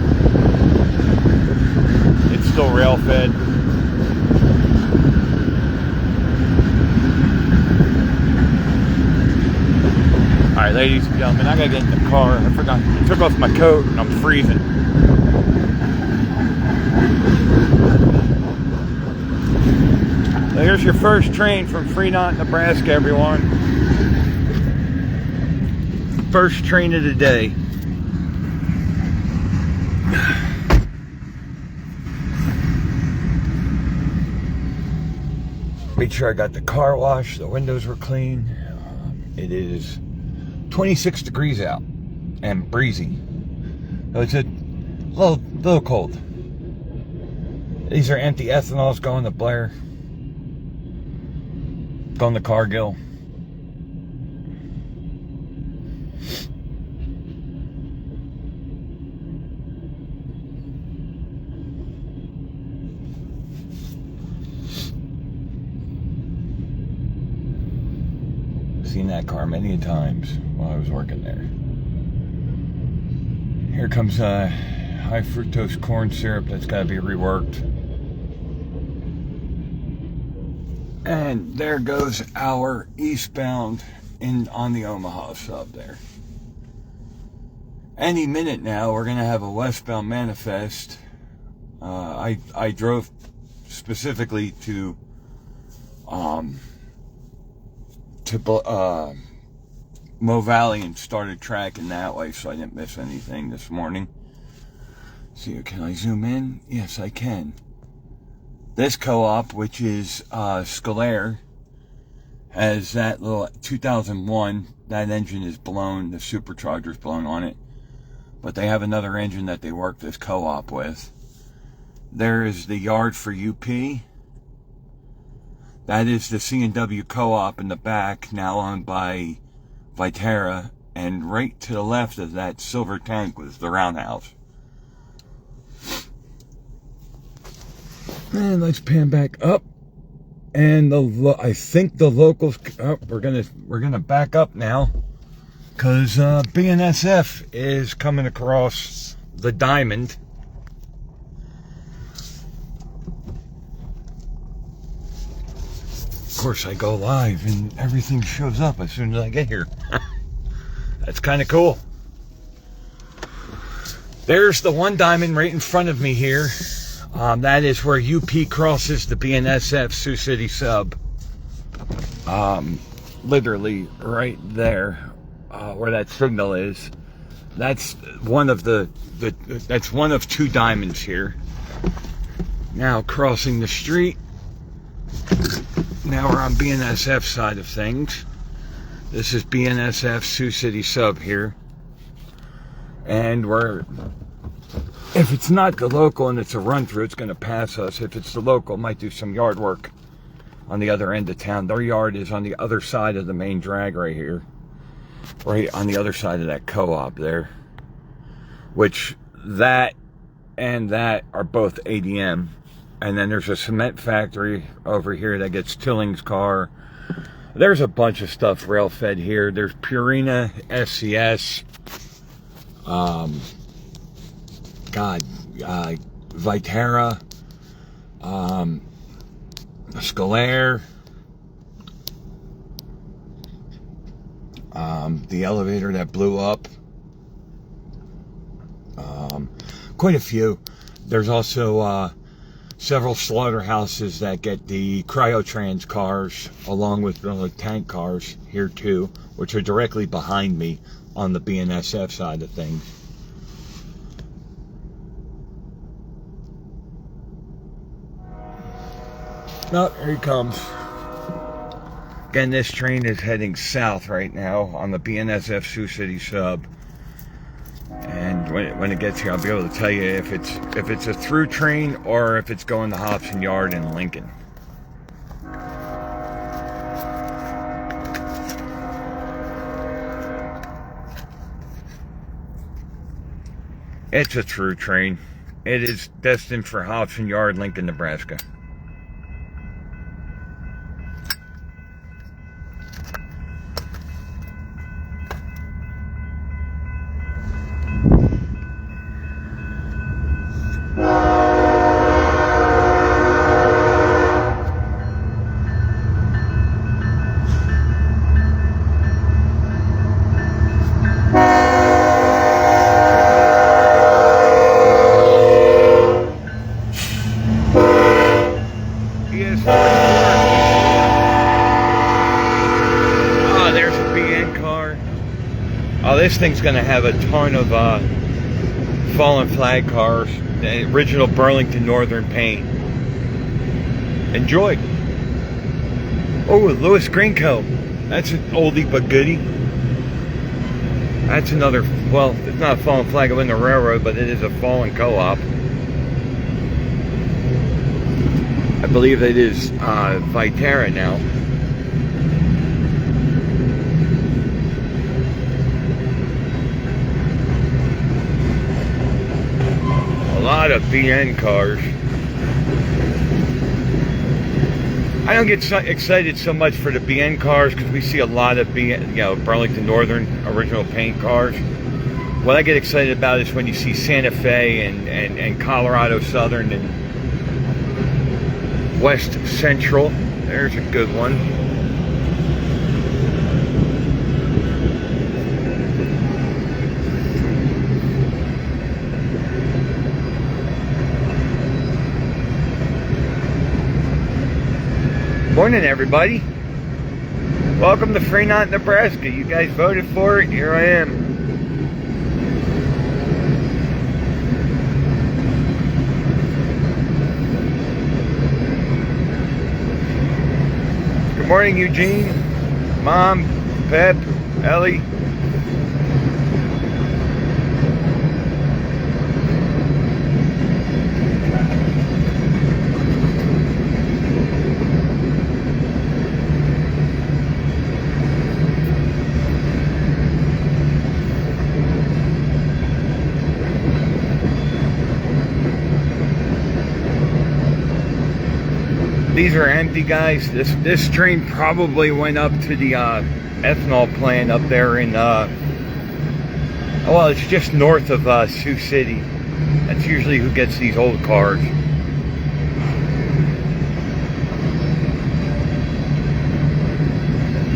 S1: It's still rail fed. Alright, ladies and gentlemen, I gotta get in the car. I forgot, I took off my coat and I'm freezing. So here's your first train from Fremont, Nebraska, everyone. First train of the day. Made sure I got the car washed, the windows were clean. It is 26 degrees out and breezy. So it's a little cold. These are empty ethanols going to Blair, going to Cargill. Seen that car many times while I was working there. Here comes high fructose corn syrup that's got to be reworked. And there goes our eastbound on the Omaha sub there. Any minute now we're gonna have a westbound manifest. I drove specifically to Mo Valley and started tracking that way, so I didn't miss anything this morning. See, can I zoom in? Yes, I can. This co-op, which is Scalaire, has that little 2001. That engine is blown. The supercharger's blown on it. But they have another engine that they work this co-op with. There is the yard for UP. That is the C&W co-op in the back, now owned by Viterra. And right to the left of that silver tank was the roundhouse. And let's pan back up. And I think the locals. Oh, we're gonna back up now, because BNSF is coming across the diamond. Of course, I go live and everything shows up as soon as I get here. That's kind of cool. There's the one diamond right in front of me here. That is where UP crosses the BNSF Sioux City sub. Literally right there, where that signal is. That's one of that's one of two diamonds here. Now crossing the street. Now we're on BNSF side of things. This is BNSF Sioux City sub here. And if it's not the local and it's a run through, it's going to pass us. If it's the local, it might do some yard work on the other end of town. Their yard is on the other side of the main drag right here. Right on the other side of that co-op there. Which that and that are both ADM. And then there's a cement factory over here that gets Tilling's car. There's a bunch of stuff rail fed here. There's Purina, SCS, Viterra, Scolaire, the elevator that blew up, quite a few. There's also several slaughterhouses that get the Cryotrans cars along with the tank cars here too, which are directly behind me on the BNSF side of things. Oh, here he comes. Again, this train is heading south right now on the BNSF Sioux City sub. And when it gets here, I'll be able to tell you if it's a through train or if it's going to Hobson Yard in Lincoln. It's a through train. It is destined for Hobson Yard, Lincoln, Nebraska. Oh, there's a BN car. Oh, this thing's going to have a ton of fallen flag cars. The original Burlington Northern paint. Enjoy. Oh, Lewis Greenco. That's an oldie but goodie. That's another, well, it's not a fallen flag of the railroad, but it is a fallen co-op. I believe it is Viterra now. A lot of BN cars. I don't get excited so much for the BN cars because we see a lot of BN, Burlington Northern original paint cars. What I get excited about is when you see Santa Fe and Colorado Southern and West Central. There's a good one. Morning, everybody. Welcome to Fremont, Nebraska. You guys voted for it. Here I am. Good morning, Eugene, Mom, Pep, Ellie. These are empty, guys. This train probably went up to the ethanol plant up there in well, it's just north of Sioux City. That's usually who gets these old cars.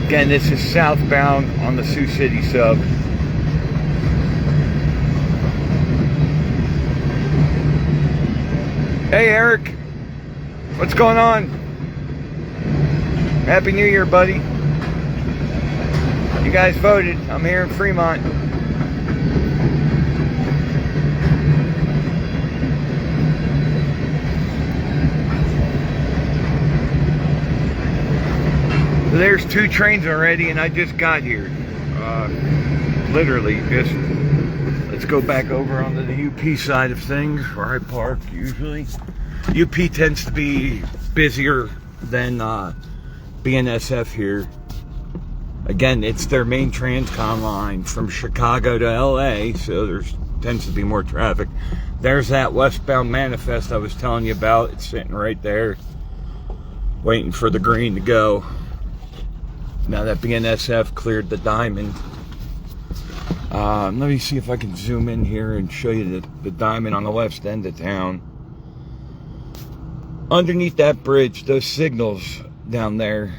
S1: Again, this is southbound on the Sioux City sub. Hey Eric, what's going on? Happy New Year, buddy. You guys voted. I'm here in Fremont. So there's 2 trains already, and I just got here. Literally, just let's go back over onto the UP side of things where I park usually. UP tends to be busier than BNSF here. Again, it's their main transcon line from Chicago to LA, so there's tends to be more traffic. There's that westbound manifest I was telling you about. It's sitting right there, waiting for the green to go. Now that BNSF cleared the diamond. Let me see if I can zoom in here and show you the diamond on the west end of town. Underneath that bridge, those signals down there,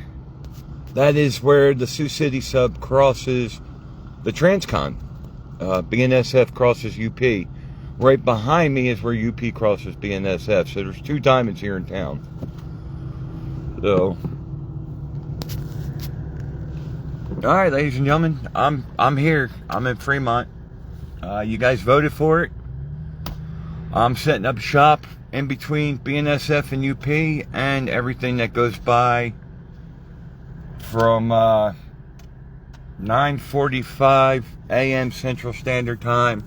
S1: that is where the Sioux City sub crosses the Transcon. BNSF crosses UP. Right behind me is where UP crosses BNSF. So there's 2 diamonds here in town. So, all right, ladies and gentlemen, I'm here. I'm in Fremont. You guys voted for it. I'm setting up shop in between BNSF and UP and everything that goes by from 9:45 a.m. Central Standard Time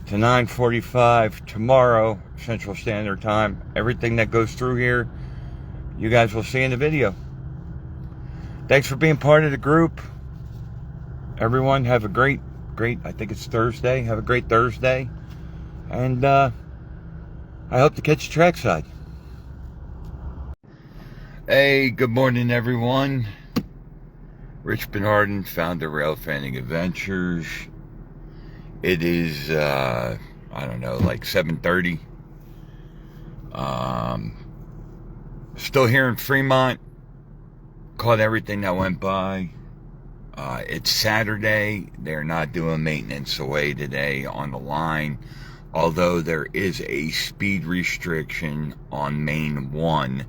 S1: to 9:45 tomorrow Central Standard Time. Everything that goes through here, you guys will see in the video. Thanks for being part of the group. Everyone have a great, I think it's Thursday. Have a great Thursday. And I hope to catch you trackside. Hey, good morning everyone. Rich Bernardin, founder of Railfanning Adventures. It is, I don't know, like 7:30. Still here in Fremont. Caught everything that went by. It's Saturday. They're not doing maintenance away today on the line. Although there is a speed restriction on Main 1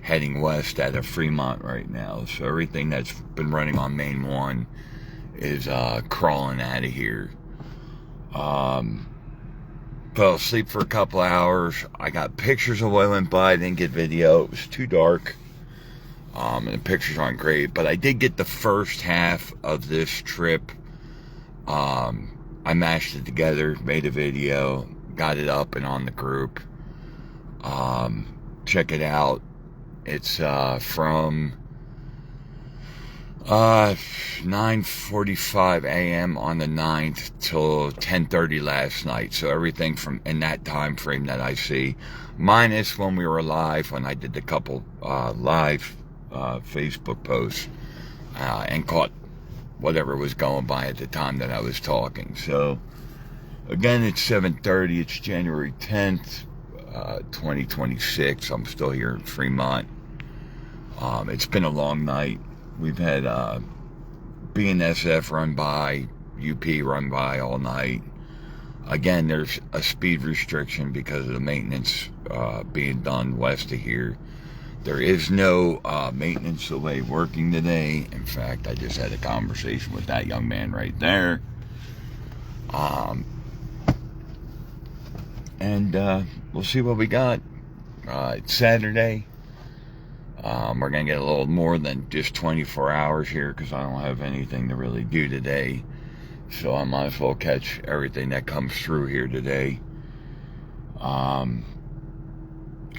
S1: heading west out of Fremont right now. So everything that's been running on Main 1 is crawling out of here. Fell asleep for a couple hours. I got pictures of what went by. I didn't get video. It was too dark. And the pictures aren't great. But I did get the first half of this trip. I mashed it together, made a video, got it up and on the group. Check it out. It's from 9:45 a.m. on the 9th till 10:30 last night. So everything from in that time frame that I see, minus when we were live, when I did a couple live Facebook posts and caught whatever was going by at the time that I was talking. So again, it's 7:30. It's January 10th, 2026. I'm still here in Fremont. It's been a long night. We've had BNSF run by, UP run by all night. Again, there's a speed restriction because of the maintenance being done west of here. There is no maintenance delay working today. In fact, I just had a conversation with that young man right there. And we'll see what we got. It's Saturday. We're going to get a little more than just 24 hours here because I don't have anything to really do today. So I might as well catch everything that comes through here today.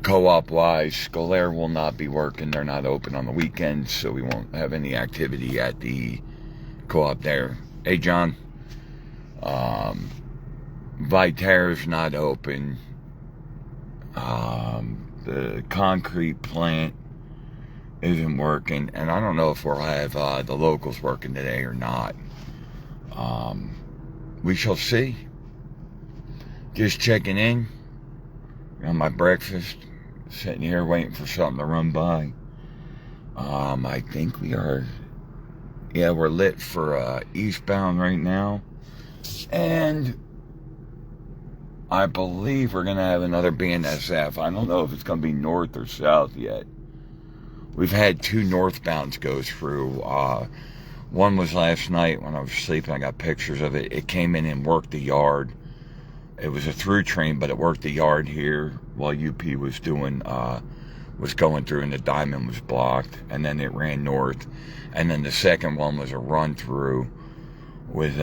S1: Co-op wise, Scolaire will not be working. They're not open on the weekends, so we won't have any activity at the co-op there. Hey John, Viterra's not open. The concrete plant isn't working, and I don't know if we'll have the locals working today or not. We shall see. Just checking in on my breakfast, sitting here waiting for something to run by. I think we are, yeah, we're lit for eastbound right now, and I believe we're going to have another BNSF. I don't know if it's going to be north or south yet. We've had 2 northbounds go through. One was last night when I was sleeping. I got pictures of it. It came in and worked the yard. It was a through train, but it worked the yard here while UP was doing, was going through, and the diamond was blocked. And then it ran north. And then the second one was a run through with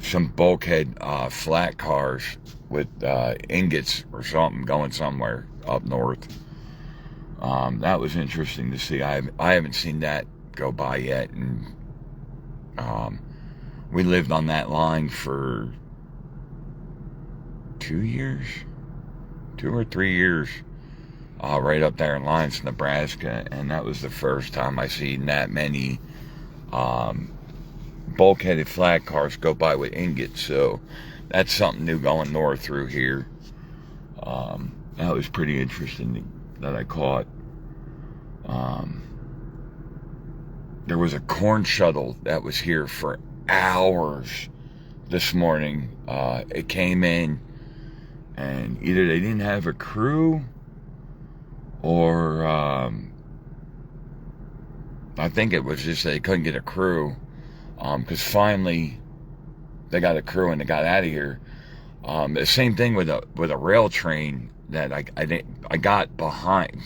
S1: some bulkhead flat cars with ingots or something going somewhere up north. That was interesting to see. I haven't seen that go by yet, and we lived on that line for 2 years, 2 or 3 years, right up there in Lyons, Nebraska, and that was the first time I seen that many bulkheaded flat cars go by with ingots. So that's something new going north through here. That was pretty interesting that I caught. There was a corn shuttle that was here for hours this morning. It came in, and either they didn't have a crew, or I think it was just they couldn't get a crew, because finally they got a crew and they got out of here. The same thing with a rail train that I got behind.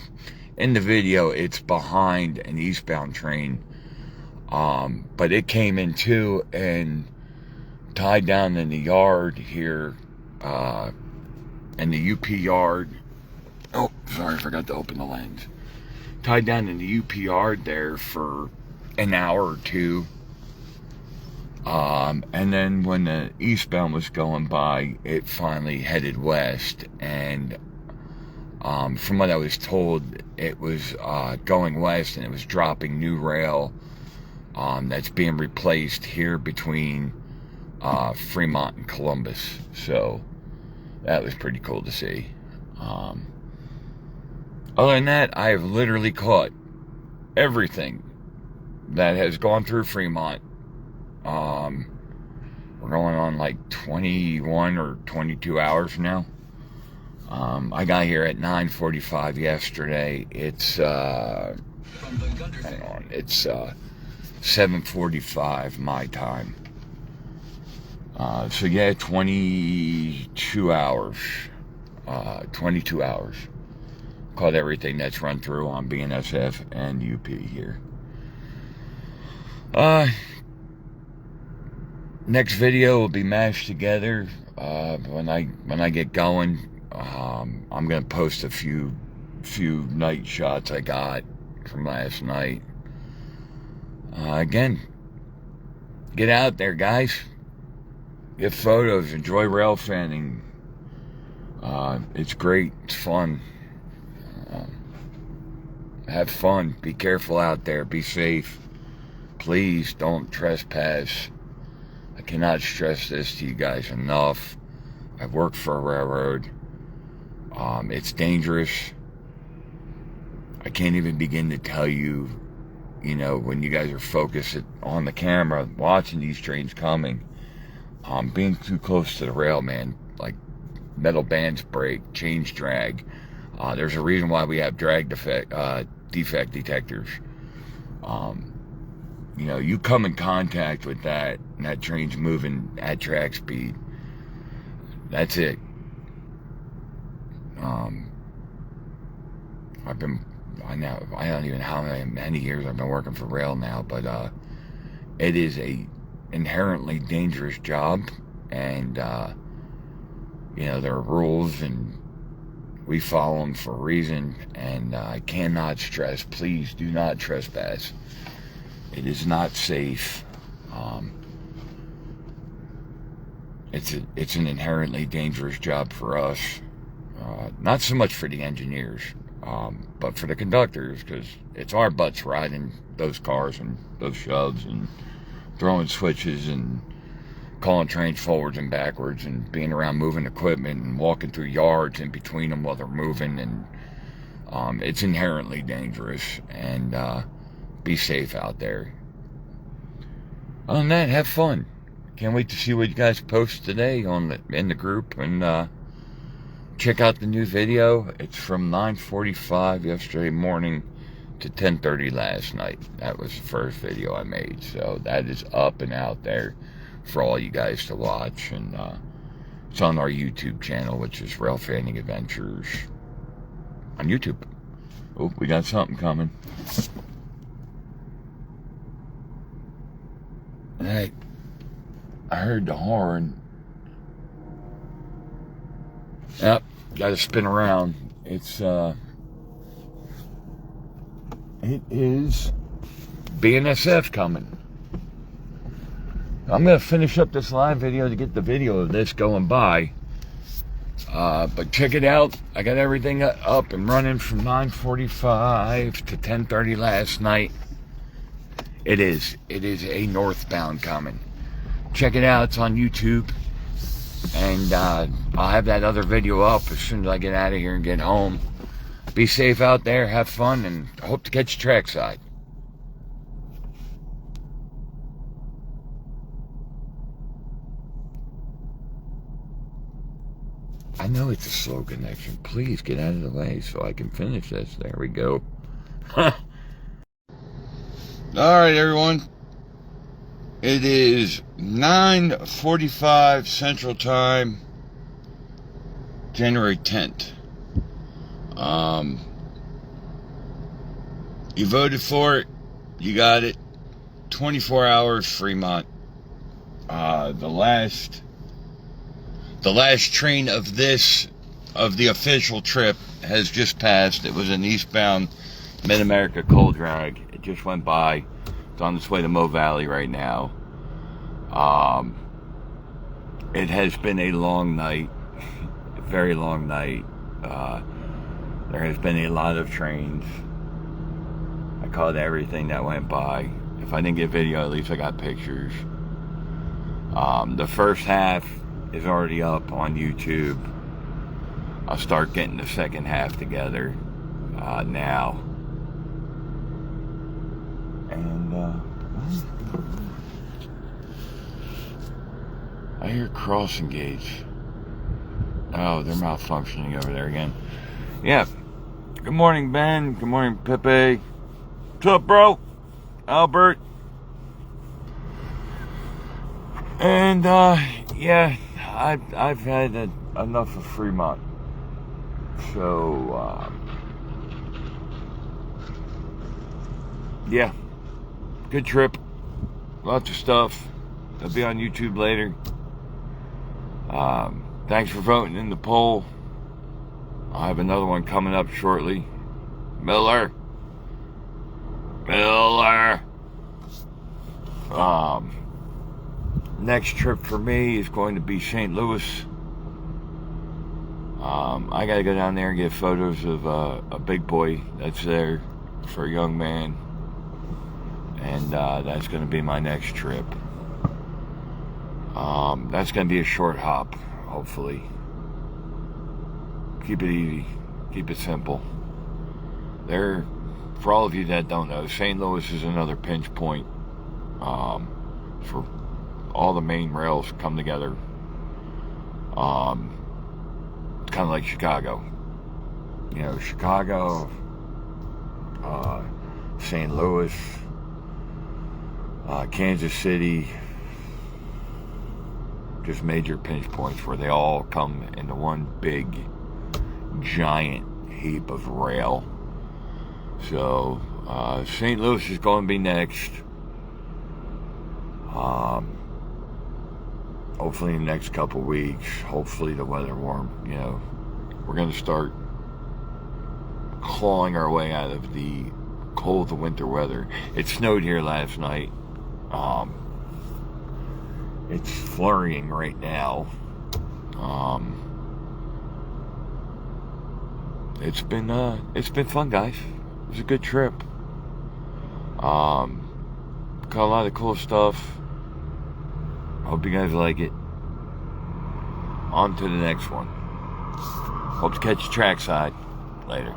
S1: In the video, it's behind an eastbound train, but it came in too and tied down in the yard here, in the UP yard. Oh, sorry, I forgot to open the lens. Tied down in the UP yard there for an hour or two. And then when the eastbound was going by, it finally headed west. And from what I was told, it was going west, and it was dropping new rail that's being replaced here between Fremont and Columbus. So that was pretty cool to see. Other than that, I have literally caught everything that has gone through Fremont. We're going on like 21 or 22 hours now. I got here at 9:45 yesterday. It's hang on, it's 7:45 my time. So yeah, 22 hours. 22 hours. Caught everything that's run through on BNSF and UP here. Next video will be mashed together. When I get going, I'm gonna post a few night shots I got from last night. Again, get out there, guys. Get photos. Enjoy railfanning. It's great. It's fun. Have fun. Be careful out there. Be safe. Please don't trespass. I cannot stress this to you guys enough. I've worked for a railroad. It's dangerous. I can't even begin to tell you, when you guys are focused on the camera, watching these trains coming, being too close to the rail, man, like metal bands break, chains drag. There's a reason why we have drag defect detectors. You come in contact with that, and that train's moving at track speed. That's it. I don't even know how many years I've been working for rail now, but it is a inherently dangerous job, and there are rules, and we follow them for a reason. And I cannot stress, please do not trespass. It is not safe. It's an inherently dangerous job for us. Not so much for the engineers, but for the conductors, because it's our butts riding those cars and those shoves and throwing switches and calling trains forwards and backwards and being around moving equipment and walking through yards in between them while they're moving. And it's inherently dangerous. And be safe out there. Other than that, have fun. can't wait to see what you guys post today in the group, and check out the new video. It's from 9:45 yesterday morning to 10:30 last night. That was the first video I made, so that is up and out there for all you guys to watch, and it's on our YouTube channel, which is Railfanning Adventures on YouTube. Oh, we got something coming. Hey, I heard the horn. Yep, gotta spin around. It is BNSF coming. I'm gonna finish up this live video to get the video of this going by. But check it out. I got everything up and running from 9:45 to 10:30 last night. It is a northbound coming. Check it out. It's on YouTube. And I'll have that other video up as soon as I get out of here and get home. Be safe out there. Have fun. And I hope to catch you trackside. I know it's a slow connection. Please get out of the way so I can finish this. There we go. Alright, everyone. It is 9:45 Central Time, January 10th. You voted for it. You got it. 24 hours, Fremont. The last train of the official trip has just passed. It was an eastbound Mid-America coal drag. It just went by. It's on its way to Mo Valley right now. It has been a long night, a very long night. There has been a lot of trains. I caught everything that went by. If I didn't get video, at least I got pictures. The first half is already up on YouTube. I'll start getting the second half together now. And I hear crossing gates. Oh, they're malfunctioning over there again. Yeah. Good morning, Ben. Good morning, Pepe. What's up, bro? Albert. And yeah, I've had enough of Fremont. So yeah, good trip. Lots of stuff. It'll be on YouTube later. Thanks for voting in the poll. I'll have another one coming up shortly. Miller. Next trip for me is going to be St. Louis. I gotta go down there and get photos of a big boy that's there for a young man. And that's gonna be my next trip. That's gonna be a short hop, hopefully. Keep it easy, keep it simple. There, for all of you that don't know, St. Louis is another pinch point for all the main rails come together. It's kind of like Chicago. You know, Chicago, St. Louis, Kansas City, just major pinch points where they all come into one big, giant heap of rail. So, St. Louis is going to be next. Hopefully in the next couple weeks, hopefully the weather warm, you know, we're going to start clawing our way out of the cold winter weather. It snowed here last night. It's flurrying right now. It's been fun, guys. It was a good trip. Got a lot of cool stuff. Hope you guys like it. On to the next one. Hope to catch you trackside. Later.